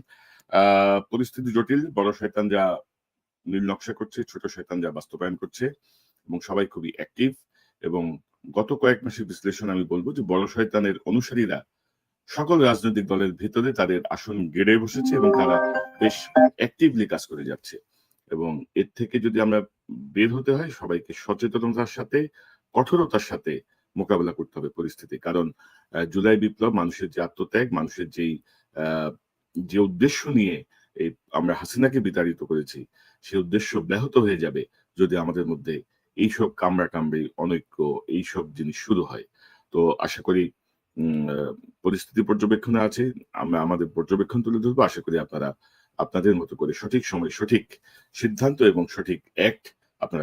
পরিস্থিতি জটিল, বড় শয়তান যা নীল নকশা করছে, ছোট শয়তান যা বাস্তবায়ন করছে এবং সবাই খুবই অ্যাক্টিভ। এবং গত কয়েক মাসের বিশ্লেষণ আমি বলব যে বড় শয়তানের অনুসারীরা সকল রাজনৈতিক দলের ভেতরে তাদের আসন গেড়ে বসেছে এবং তারা বেশ অ্যাক্টিভলি কাজ করে যাচ্ছে। এবং এর থেকে যদি আমরা বের হতে হয় সবাইকে সচেতনতার সাথে, কঠোরতার সাথে মোকাবেলা করতে হবে পরিস্থিতি। কারণ জুলাই বিপ্লব মানুষের যে আত্মত্যাগ, মানুষের আহ, যে উদ্দেশ্য নিয়ে এই আমরা হাসিনাকে বিতাড়িত করেছি, সেই উদ্দেশ্য ব্যাহত হয়ে যাবে যদি আমাদের মধ্যে এইসব কামড়াকামড়ি, অনৈক্য, এইসব জিনিস শুরু হয়। তো আশা করি পরিস্থিতি পর্যবেক্ষণে আছে, আমরা আমাদের পর্যবেক্ষণ তুলে ধরবো। আশা করি আপনারা আপনাদের মতো করে সঠিক সময় সঠিক সিদ্ধান্ত এবং সঠিক অ্যাক্ট আপনারা